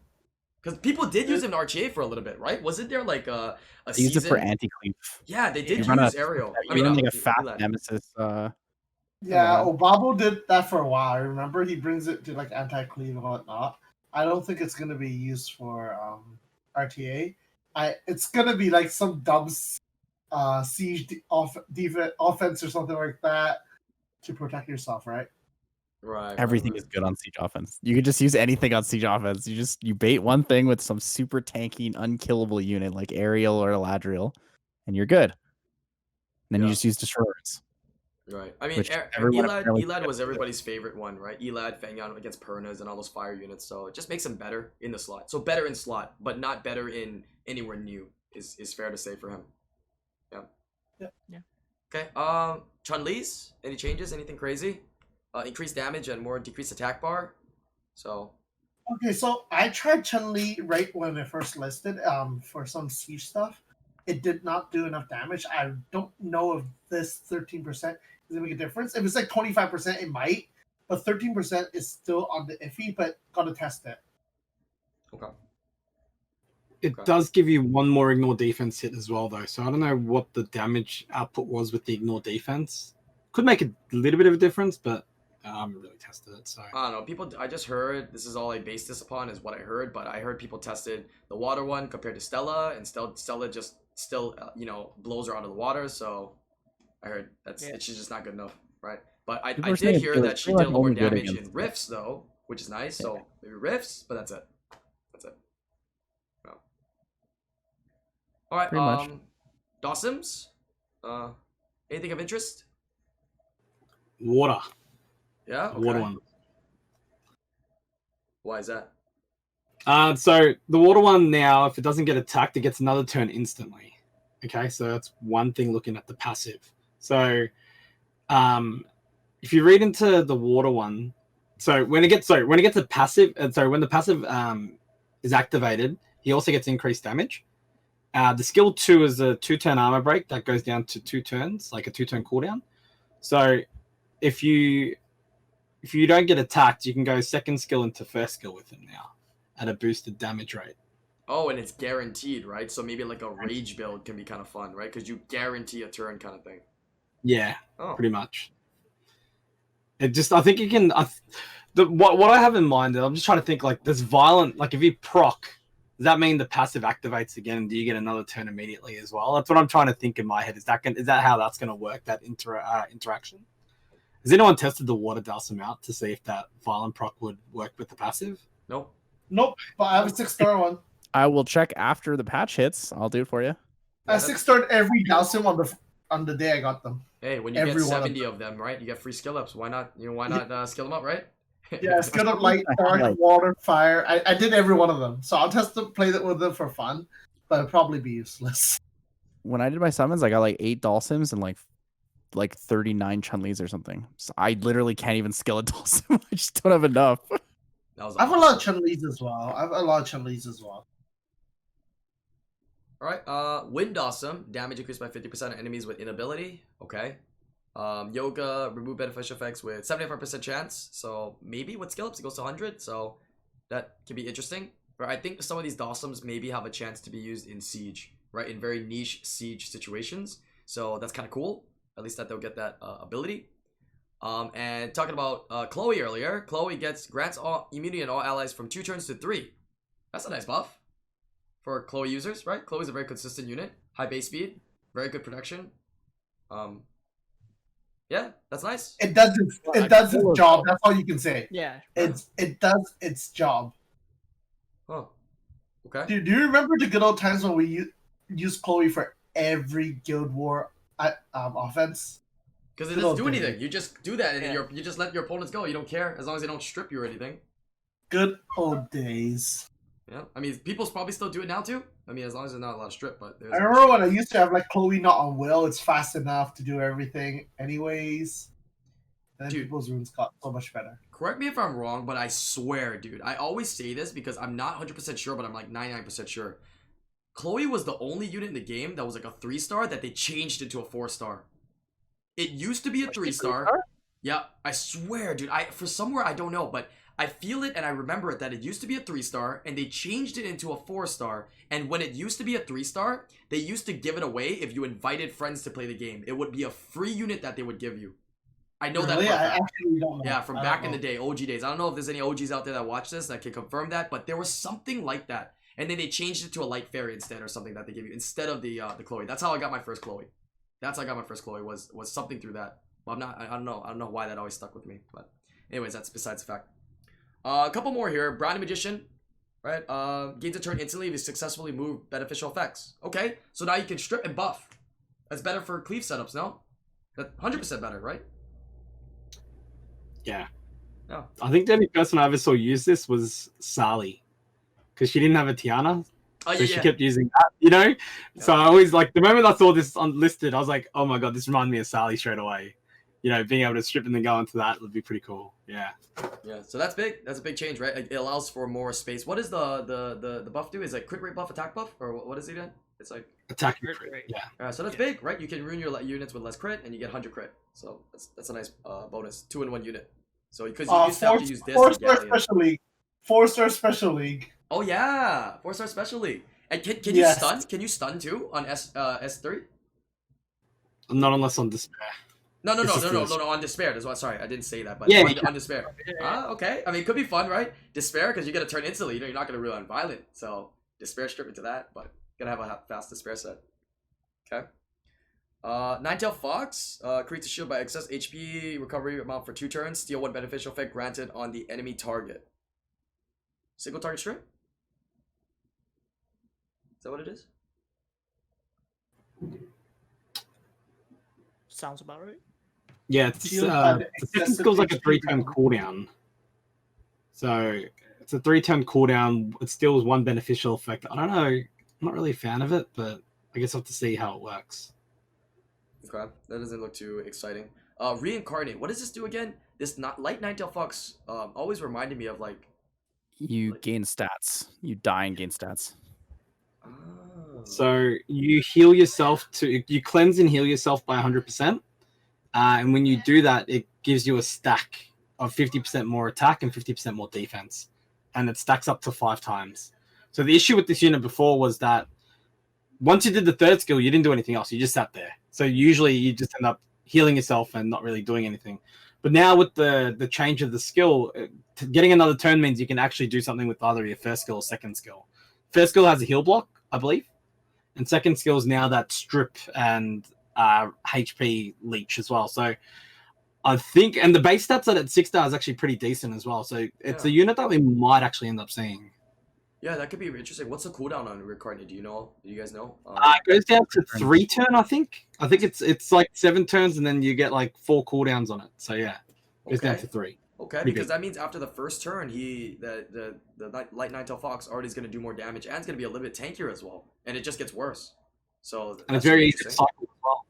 Because people did use him in RTA for a little bit, right? Wasn't there like a They season? use it for anti-cleave. Yeah, they did You run use a- Ariel. You run like a Elad. fast nemesis. Yeah, Yeah. Obabo did that for a while. I remember he brings it to like anti-cleave and whatnot. I don't think it's gonna be used for RTA. It's gonna be like some dumb siege offense or something like that to protect yourself, right? Right. Everything is good on siege offense. You can just use anything on siege offense. You bait one thing with some super tanky and unkillable unit like Ariel or Eladriel, and you're good. And then Yeah. you just use destroyers. Right. I mean, Which everyone apparently Elad was gets. everybody's favorite one, right? Elad, Fangyan against Pernas and all those fire units. So it just makes him better in the slot. So better in slot, but not better in anywhere new is fair to say for him. Yeah. Yeah. Okay. Chun-Li's, any changes? Anything crazy? Increased damage and more decreased attack bar. So Okay, so I tried Chun-Li right when it first listed for some siege stuff. It did not do enough damage. I don't know if this 13% is gonna make a difference. If it's like 25%, it might, but 13% is still on the iffy. But gotta test it. okay. It Okay. does give you one more ignore defense hit as well, though. So I don't know what the damage output was with the ignore defense. Could make a little bit of a difference, but I haven't really tested it. So I don't know. People, I just heard, this is all I based this upon is what I heard, but I heard people tested the water one compared to Stella, and Stella just still, blows her out of the water. So I heard it's just not good enough, right? But I People are did saying hear they're- that she they're did a little more only good damage in against Rifts though, which is nice. So maybe Rifts, but that's it. That's it. No. All right. Pretty much. Dawson's. Anything of interest? water, Yeah. water Okay. one. Why is that? So the water one now, if it doesn't get attacked, it gets another turn instantly. Okay, so that's one thing looking at the passive. So if you read into the water one, when it gets a passive, when the passive is activated, he also gets increased damage. The skill 2 is a 2-turn armor break that goes down to 2 turns, like a 2-turn cooldown. So if you don't get attacked, you can go second skill into first skill with him now at a boosted damage rate. Oh, and it's guaranteed, right? So maybe like a rage build can be kind of fun, right? Because you guarantee a turn kind of thing. Yeah, Oh. pretty much. I think you can. What I have in mind, I'm just trying to think like this violent. Like if you proc, does that mean the passive activates again? And do you get another turn immediately as well? That's what I'm trying to think in my head. Is that how that's going to work? That interaction. Has anyone tested the water dowsum out to see if that violent proc would work with the passive? Nope. Nope, but I have a 6-star one. I will check after the patch hits. I'll do it for you. I 6-starred every Dowsum on the day I got them. Hey, when you get 70 of them, right? You get free skill ups. Why not? Why not skill them up, right? Yeah, skill up light, dark, water, fire. I did every one of them, so I'll test them, play with them for fun, but it'll probably be useless. When I did my summons, I got like 8 Dhalsims and like 39 Chun-Lis or something. So I literally can't even skill a Dhalsim. I just don't have enough. That was I have a lot of Chun-Lis as well. Alright, Wind Awesome. Damage increased by 50% on enemies with inability. Okay. Yoga, remove beneficial effects with 75% chance. So maybe with skill ups it goes to 100. So that could be interesting. But I think some of these Dawsums maybe have a chance to be used in Siege, right? In very niche Siege situations. So that's kind of cool. At least that they'll get that ability. And talking about Chloe earlier, Chloe grants all immunity on all allies from 2 turns to 3. That's a nice buff for Chloe users, right? Chloe's a very consistent unit, high base speed, very good protection. Yeah, that's nice. It does its job. That's all you can say. Yeah. It does its job. Oh, okay. Do you remember the good old times when we used Chloe for every Guild War offense? Because it doesn't do anything. You just do that, and then you just let your opponents go. You don't care as long as they don't strip you or anything. Good old days. Yeah, I mean, people probably still do it now too. I mean, as long as there's not a lot of strip. But I remember when I used to have like Chloe not on will. It's fast enough to do everything, anyways. And then people's runes got so much better. Correct me if I'm wrong, but I swear, dude, I always say this because I'm not 100% sure, but I'm like 99% sure. Chloe was the only unit in the game that was like a 3-star that they changed into a 4-star. It used to be a 3-star. Yeah, I swear, dude. For somewhere I don't know, but I feel it and I remember it that it used to be a 3-star and they changed it into a 4-star. And when it used to be a 3-star, they used to give it away if you invited friends to play the game. It would be a free unit that they would give you. I know that. I actually don't know. Yeah, from back in the day, OG days. I don't know if there's any OGs out there that watch this that can confirm that, but there was something like that. And then they changed it to a light fairy instead or something that they give you instead of the Chloe. That's how I got my first Chloe. That's how I got my first Chloe was something through that. Well, I don't know why that always stuck with me, but anyways, that's besides the fact. A couple more here. Brownie Magician, right? Gains a turn instantly if you successfully move beneficial effects. Okay, so now you can strip and buff. That's better for cleave setups, no? That's 100% better, right? Yeah. Oh. I think the only person I ever saw use this was Sally, because she didn't have a Tiana. Oh, so she kept using that, you know? Yeah. So I always, like, the moment I saw this listed, I was like, oh my god, this reminded me of Sally straight away. You know, being able to strip and then go into that would be pretty cool. Yeah. Yeah, so that's big. That's a big change, right? It allows for more space. What is the buff do? Is it crit rate buff, attack buff? Or what is it then? It's like... Attack crit, yeah. So that's big, right? You can ruin your units with less crit and you get 100 crit. So that's a nice bonus. 2-in-1 unit. So because you used to have to use this. 4-star special league. 4-star special league. Oh yeah, 4-star special league. And can you stun? Can you stun too on S3? Not unless on despair. No, on despair. That's why. Sorry, I didn't say that, but on despair. Okay. I mean, it could be fun, right? Despair, because you get a turn instantly. You know, you're not gonna rely on violent, so despair strip into that. But gonna have a fast despair set. Okay. Ninetail Fox creates a shield by excess HP recovery amount for 2 turns. Steal 1 beneficial effect granted on the enemy target. Single target strip. Is that what it is? Sounds about right. Yeah, it's the second skill's like a 3-turn cooldown. So it's it's a 3-turn cooldown. It still has one beneficial effect. I don't know. I'm not really a fan of it, but I guess I'll have to see how it works. Okay, that doesn't look too exciting. Reincarnate. What does this do again? This light Ninetale Fox always reminded me of like. You gain stats. You die and gain stats. Oh. So you heal yourself you cleanse and heal yourself by 100%. And when you do that, it gives you a stack of 50% more attack and 50% more defense. And it stacks up to 5 times. So the issue with this unit before was that once you did the 3rd skill, you didn't do anything else. You just sat there. So usually you just end up healing yourself and not really doing anything. But now with the change of the skill, getting another turn means you can actually do something with either your 1st skill or 2nd skill. 1st skill has a heal block, I believe. And 2nd skill is now that strip and HP leech as well. So I think, and the base stats at 6-star is actually pretty decent as well. So it's a unit that we might actually end up seeing. Yeah, that could be interesting. What's the cooldown on Reincarnate? Do you know? Do you guys know? It goes down to 3 turn, I think. I think it's like 7 turns, and then you get like 4 cooldowns on it. So yeah, it goes down to 3. Okay, Pretty because big. that means after the first turn, the light Ninetale Fox already is going to do more damage and it's going to be a little bit tankier as well, and it just gets worse. So And it's very easy to cycle as well.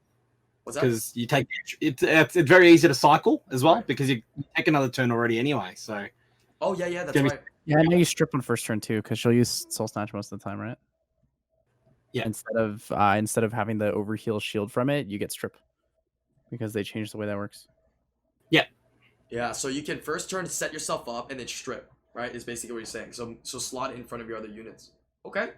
What's that? Because you take it's very easy to cycle as well because you take another turn already anyway. So Oh yeah, that's Gonna be- right. Yeah, I know you strip on first turn too, because she'll use Soul Snatch most of the time, right? Yeah. Instead of having the overheal shield from it, you get strip because they changed the way that works. Yeah, so you can first turn set yourself up and then strip, right? Is basically what you're saying. So slot it in front of your other units. Okay.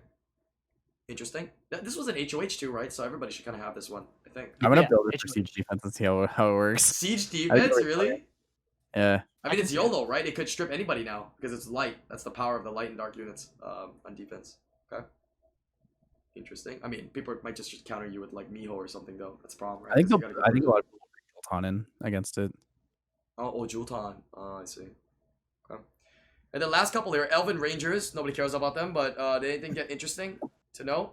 Interesting. This was an HOH too, right? So everybody should kind of have this one, I think. I'm gonna Yeah, build it it's for just- siege defense and see how it works. Siege I think defense, we're really? Yeah. I mean, it's YOLO, right? It could strip anybody now because it's light. That's the power of the light and dark units on defense. Okay. Interesting. I mean, people might just counter you with like Miho or something, though. That's a problem, right? I think 'Cause you gotta get a rid of lot of people will Jultan in against it. Oh, Jultan. Oh, I see. Okay. And the last couple here, Elven Rangers. Nobody cares about them, but did anything get interesting to know?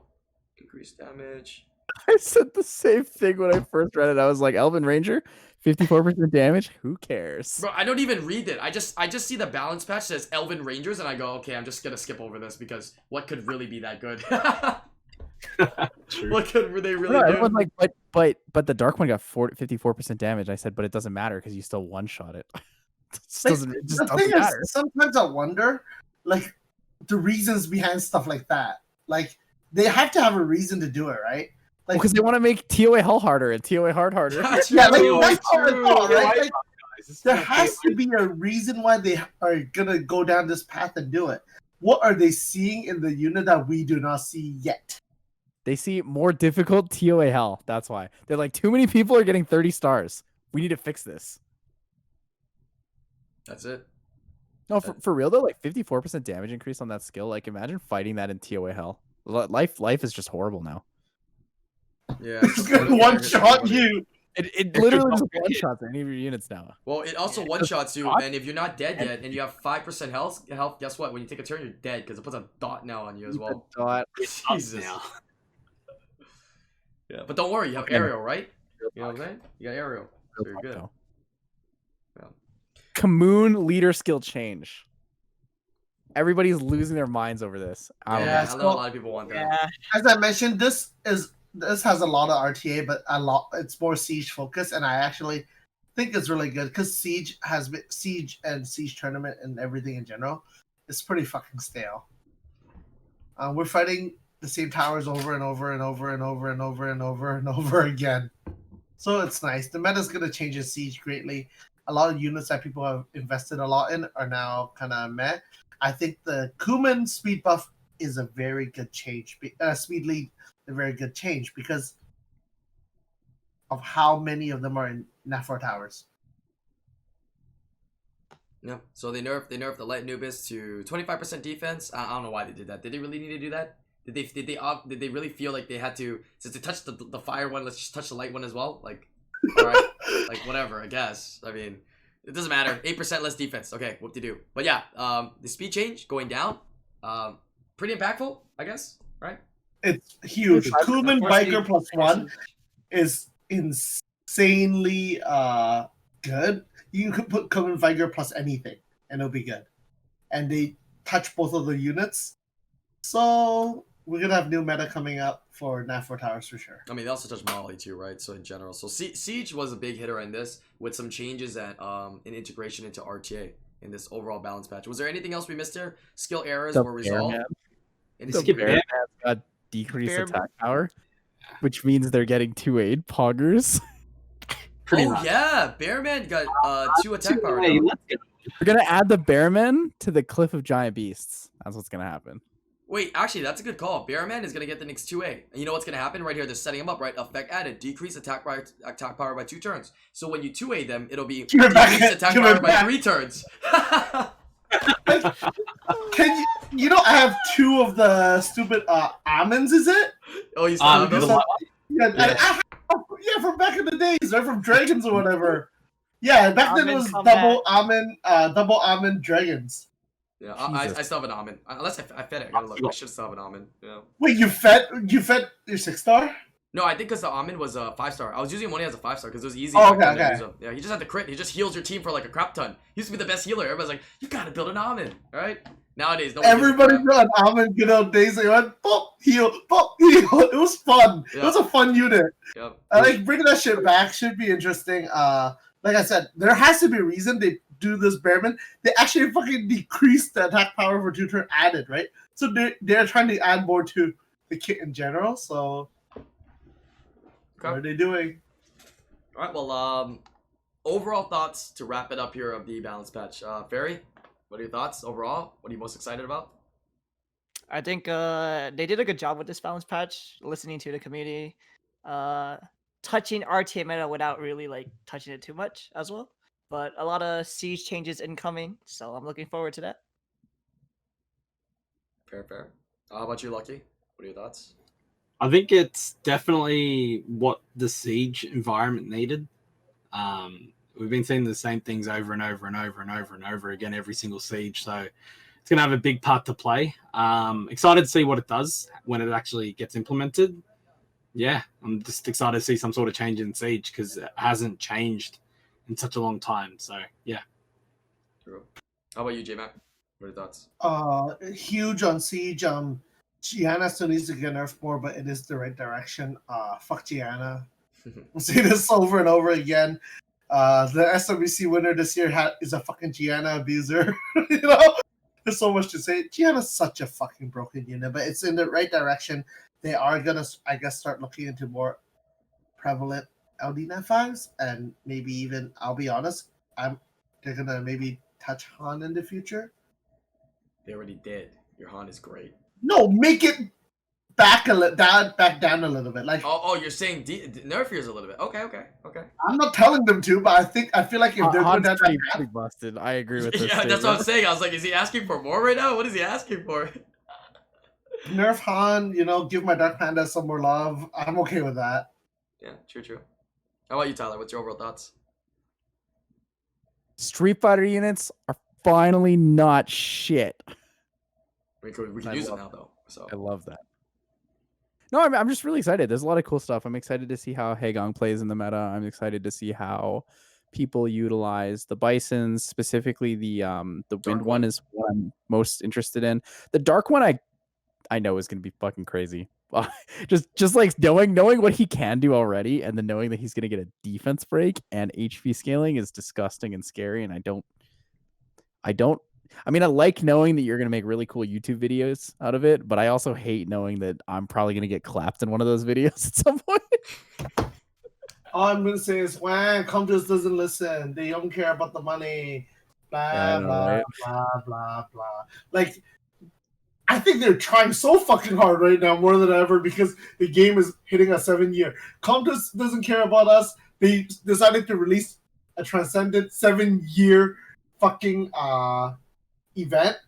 Increased damage. I said the same thing when I first read it. I was like, Elven Ranger, 54% damage. Who cares? Bro, I don't even read it. I just see the balance patch says Elven Rangers, and I go, okay, I'm just gonna skip over this because what could really be that good? True. What could they really No, do? everyone's like, but the dark one got 54% damage. I said, but it doesn't matter because you still one shot it. It just Like, doesn't the thing matter. is, sometimes I wonder, like, the reasons behind stuff like that. Like, they have to have a reason to do it, right? Like, Because they want to make TOA Hull harder and TOA Hard harder. yeah, like True, that's how I true, thought, right? right? Like, there has to be a reason why they are gonna go down this path and do it. What are they seeing in the unit that we do not see yet? They see more difficult TOA Hell. That's why. They're like, too many people are getting 30 stars. We need to fix this. That's it. No, for real though, like 54% damage increase on that skill. Like, imagine fighting that in TOA Hell. Life is just horrible now. Yeah. It's gonna one shot you. It literally just one shots any of your units now. Well, it also one shots you, and if you're not dead yet, and you have 5% health, guess what? When you take a turn, you're dead because it puts a dot now on you as well. Dot. Jesus. Yeah, but don't worry, you have aerial, right? You know what I'm saying? You got aerial, so you're good. Yeah. Commune leader skill change. Everybody's losing their minds over this. I don't Yeah, know. I know a lot of people want that. Yeah. As I mentioned, this has a lot of RTA, but it's more siege focused, and I actually think it's really good because siege and siege tournament and everything in general is pretty fucking stale. We're fighting the same towers over and over and over and over and over and over and over again. So it's nice. The meta's gonna change in siege greatly. A lot of units that people have invested a lot in are now kind of meh. I think the Kuman speed buff is a very good change. Speed lead, a very good change because of how many of them are in Nat4 towers. Yeah. So they nerfed the light Nubis to 25% defense. I don't know why they did that. Did they really need to do that? Did they really feel like they had to, since they touched the fire one, let's just touch the light one as well? Like, all right, like whatever. I guess. I mean, it doesn't matter. 8% less defense. Okay, what to do? But yeah, the speed change going down, pretty impactful, I guess. Right? It's huge. It's- Kuman Biker +1 is insanely good. You could put Kuman Viger plus anything, and it'll be good. And they touch both of the units. So we're gonna have new meta coming up for Nat4 Towers for sure. I mean, they also touched Molly too, right? So in general, so Siege was a big hitter in this with some changes at in integration into RTA in this overall balance patch. Was there anything else we missed here? Skill errors were resolved. The Bearman's got decreased attack power, which means they're getting 2-8 poggers. Yeah, Bearman got 2 attack power now. We're gonna add the Bearman to the Cliff of Giant Beasts. That's what's gonna happen. Wait, actually, that's a good call. Bearman is gonna get the next 2A. And you know what's gonna happen right here? They're setting him up, right? Effect added, decrease attack power by 2 turns. So when you 2A them, it'll be decrease attack power by 3 turns. Can you know I have 2 of the stupid almonds, is it? Oh, you still have those? Yeah, from back in the days, right? From Dragons or whatever. Yeah, back then it was double almond dragons. Yeah, I still have an almond. Unless I fed it. I gotta look. I should still have an almond. Yeah. Wait, you fed your 6-star? No, I think because the almond was a 5-star. I was using him when he has a 5-star because it was easy. Oh, okay. Yeah, he just had the crit. He just heals your team for like a crap ton. He used to be the best healer. Everybody's like, you gotta build an almond, all right? Nowadays, everybody got an almond. Good old days. They went pop heal, pop heal. It was fun. Yep. It was a fun unit. Yep. I like bringing that shit back. Should be interesting. Like I said, there has to be a reason they do this Bearman. They actually fucking decreased the attack power for 2 turn added, right? So they're trying to add more to the kit in general. So what are they doing? All right. Well, overall thoughts to wrap it up here of the balance patch. Fairy, what are your thoughts overall? What are you most excited about? I think they did a good job with this balance patch, listening to the community, touching RTA meta without really like touching it too much as well. But a lot of siege changes incoming, so I'm looking forward to that. Fair. How about you, Lucky? What are your thoughts? I think it's definitely what the siege environment needed. We've been seeing the same things over and over and over and over and over again every single siege, so it's going to have a big part to play. Excited to see what it does when it actually gets implemented. Yeah, I'm just excited to see some sort of change in siege because it hasn't changed in such a long time. So yeah. True. How about you, J-Mac? What are your thoughts? Huge on siege. Gianna still needs to get nerfed more, but it is the right direction. Fuck Gianna. We'll see this over and over again. The SWC winner this year is a fucking Gianna abuser. You know, there's so much to say. Gianna's such a fucking broken unit, but it's in the right direction. They are gonna, I guess, start looking into more prevalent LDNet 5s, and maybe even, I'll be honest, they're gonna maybe touch Han in the future. They already did. Your Han is great. No, make it back down a little bit. Like you're saying nerf yours a little bit. Okay. I'm not telling them to, but I feel like if they're going down that path, busted. I agree with this. Yeah, that's what I'm saying. I was like, is he asking for more right now? What is he asking for? Nerf Han, you know, give my Dark Panda some more love. I'm okay with that. Yeah, true. How about you, Tyler? What's your overall thoughts? Street Fighter units are finally not shit. We can use it now, though. So I love that. No, I'm just really excited. There's a lot of cool stuff. I'm excited to see how Haegong plays in the meta. I'm excited to see how people utilize the Bisons, specifically the wind one is what I'm most interested in. The dark one I know is gonna be fucking crazy. just like knowing what he can do already, and then knowing that he's gonna get a defense break and HP scaling is disgusting and scary. And I mean, I like knowing that you're going to make really cool YouTube videos out of it, but I also hate knowing that I'm probably going to get clapped in one of those videos at some point. All I'm going to say is, Comters doesn't listen. They don't care about the money. Blah, blah, blah. Like, I think they're trying so fucking hard right now, more than ever, because the game is hitting a 7-year. Comters doesn't care about us. They decided to release a transcendent 7-year fucking event,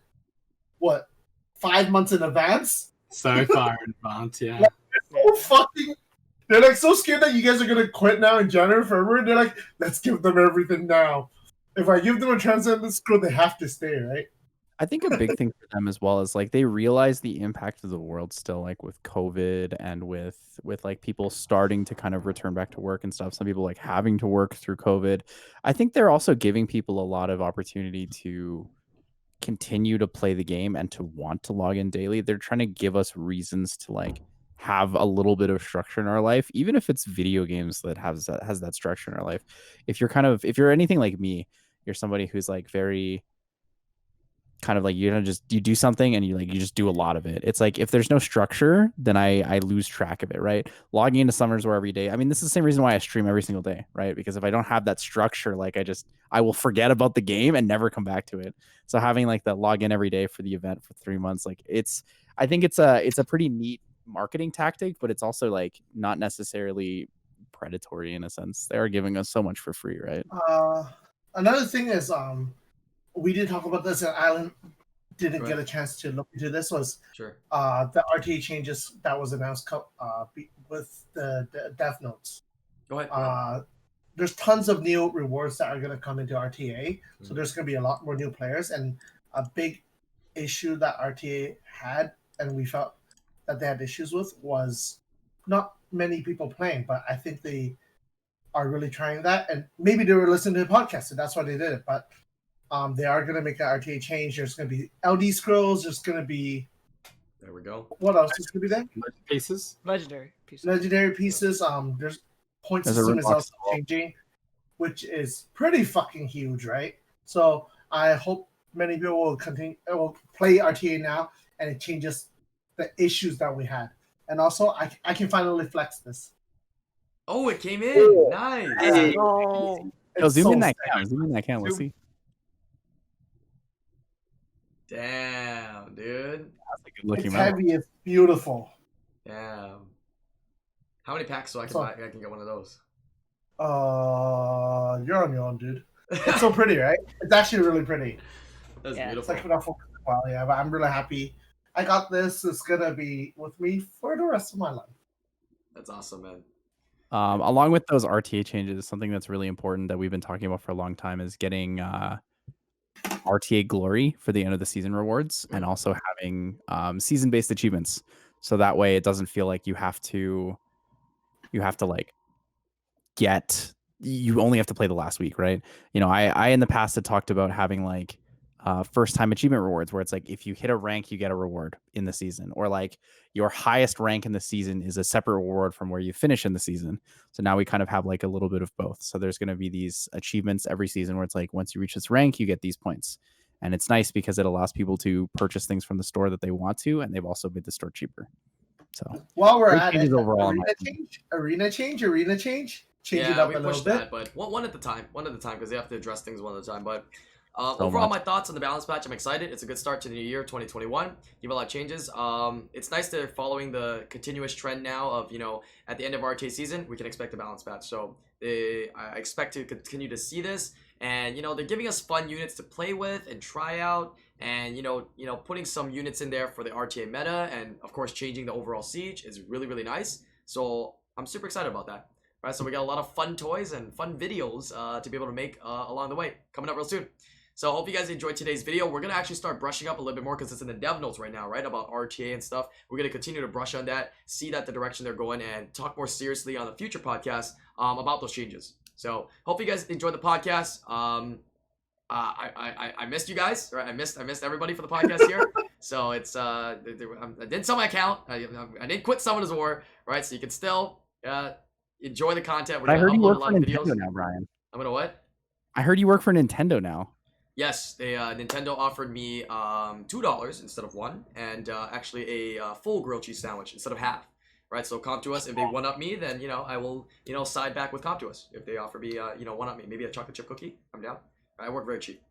5 months in advance? So far in advance, yeah. They're like so scared that you guys are gonna quit now in January, February. They're like, let's give them everything now. If I give them a transcendent screw, they have to stay, right? I think a big thing for them as well is like they realize the impact of the world still, like with COVID and with like people starting to kind of return back to work and stuff. Some people like having to work through COVID. I think they're also giving people a lot of opportunity to continue to play the game and to want to log in daily. They're trying to give us reasons to like have a little bit of structure in our life, even if it's video games that has that structure in our life. If you're anything like me, you're somebody who's like very kind of like you do something and you just do a lot of it. It's like if there's no structure, then I lose track of it, right? Logging into Summoners War every day. I mean, this is the same reason why I stream every single day, right? Because if I don't have that structure, like I will forget about the game and never come back to it. So having like that login every day for the event for 3 months, like I think it's a pretty neat marketing tactic, but it's also like not necessarily predatory in a sense. They are giving us so much for free, right? Another thing is we did talk about this, and Island didn't get a chance to look into this. Was the RTA changes that was announced with the Death Notes. Go ahead. There's tons of new rewards that are going to come into RTA, so there's going to be a lot more new players. And a big issue that RTA had, and we felt that they had issues with, was not many people playing. But I think they are really trying that, and maybe they were listening to the podcast, and that's why they did it. But they are going to make an RTA change. There's going to be LD scrolls. There's going to be... There we go. What else is going to be there? Pieces? Legendary pieces. Legendary pieces. There's point system is also changing, which is pretty fucking huge, right? So I hope many people will play RTA now, and it changes the issues that we had. And also, I can finally flex this. Oh, it came in. Nice. Hey. Oh. Zoom in that cam. Zoom in that cam. Let's see. Damn, dude. That's a good looking It's map. heavy. It's beautiful. Damn. How many packs so I can get one of those? You're on your own, dude. It's so pretty, right? It's actually really pretty. That's Yeah. It's beautiful. like put out for a while, yeah. But I'm really happy. I got this. It's gonna be with me for the rest of my life. That's awesome, man. Along with those RTA changes, something that's really important that we've been talking about for a long time is getting RTA glory for the end of the season rewards, and also having season-based achievements. So that way it doesn't feel like you have to like you only have to play the last week, right? You know, I in the past had talked about having like first time achievement rewards, where it's like if you hit a rank, you get a reward in the season, or like your highest rank in the season is a separate reward from where you finish in the season. So now we kind of have like a little bit of both. So there's going to be these achievements every season where it's like once you reach this rank, you get these points. And it's nice because it allows people to purchase things from the store that they want to, and they've also made the store cheaper. So while we're at it, overall, arena change, change it Yeah, up we a little pushed bit. that, but one at a time, because they have to address things one at a time. But So overall, much. my thoughts on the balance patch, I'm excited. It's a good start to the new year, 2021. Give a lot of changes. It's nice to following the continuous trend now of, you know, at the end of RTA season, we can expect a balance patch. So I expect to continue to see this. And, you know, they're giving us fun units to play with and try out. And, you know, putting some units in there for the RTA meta. And, of course, changing the overall siege is really, really nice. So I'm super excited about that. All right, so we got a lot of fun toys and fun videos to be able to make along the way. Coming up real soon. So I hope you guys enjoyed today's video. We're going to actually start brushing up a little bit more because it's in the dev notes right now, right? About RTA and stuff. We're going to continue to brush on that, see that the direction they're going, and talk more seriously on the future podcast about those changes. So hope you guys enjoyed the podcast. I missed you guys, right? I missed everybody for the podcast here. So it's I didn't sell my account. I didn't quit Summoners War, right? So you can still enjoy the content. We're I heard you work a for lot of Nintendo videos now, Brian. I'm gonna what? I heard you work for Nintendo now. Yes, they Nintendo offered me $2 instead of $1, and actually a full grilled cheese sandwich instead of half. Right, so come to us. If they one up me, then I will side back with come to us. If they offer me one up me, maybe a chocolate chip cookie, I'm down. I work very cheap,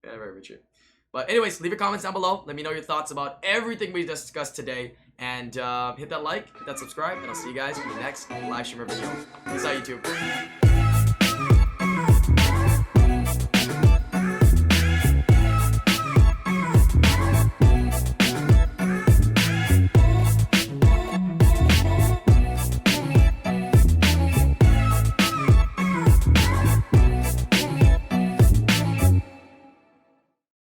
yeah, very, very cheap. But anyways, leave your comments down below. Let me know your thoughts about everything we discussed today, and hit that like, hit that subscribe, and I'll see you guys in the next live streamer video. Peace out, YouTube.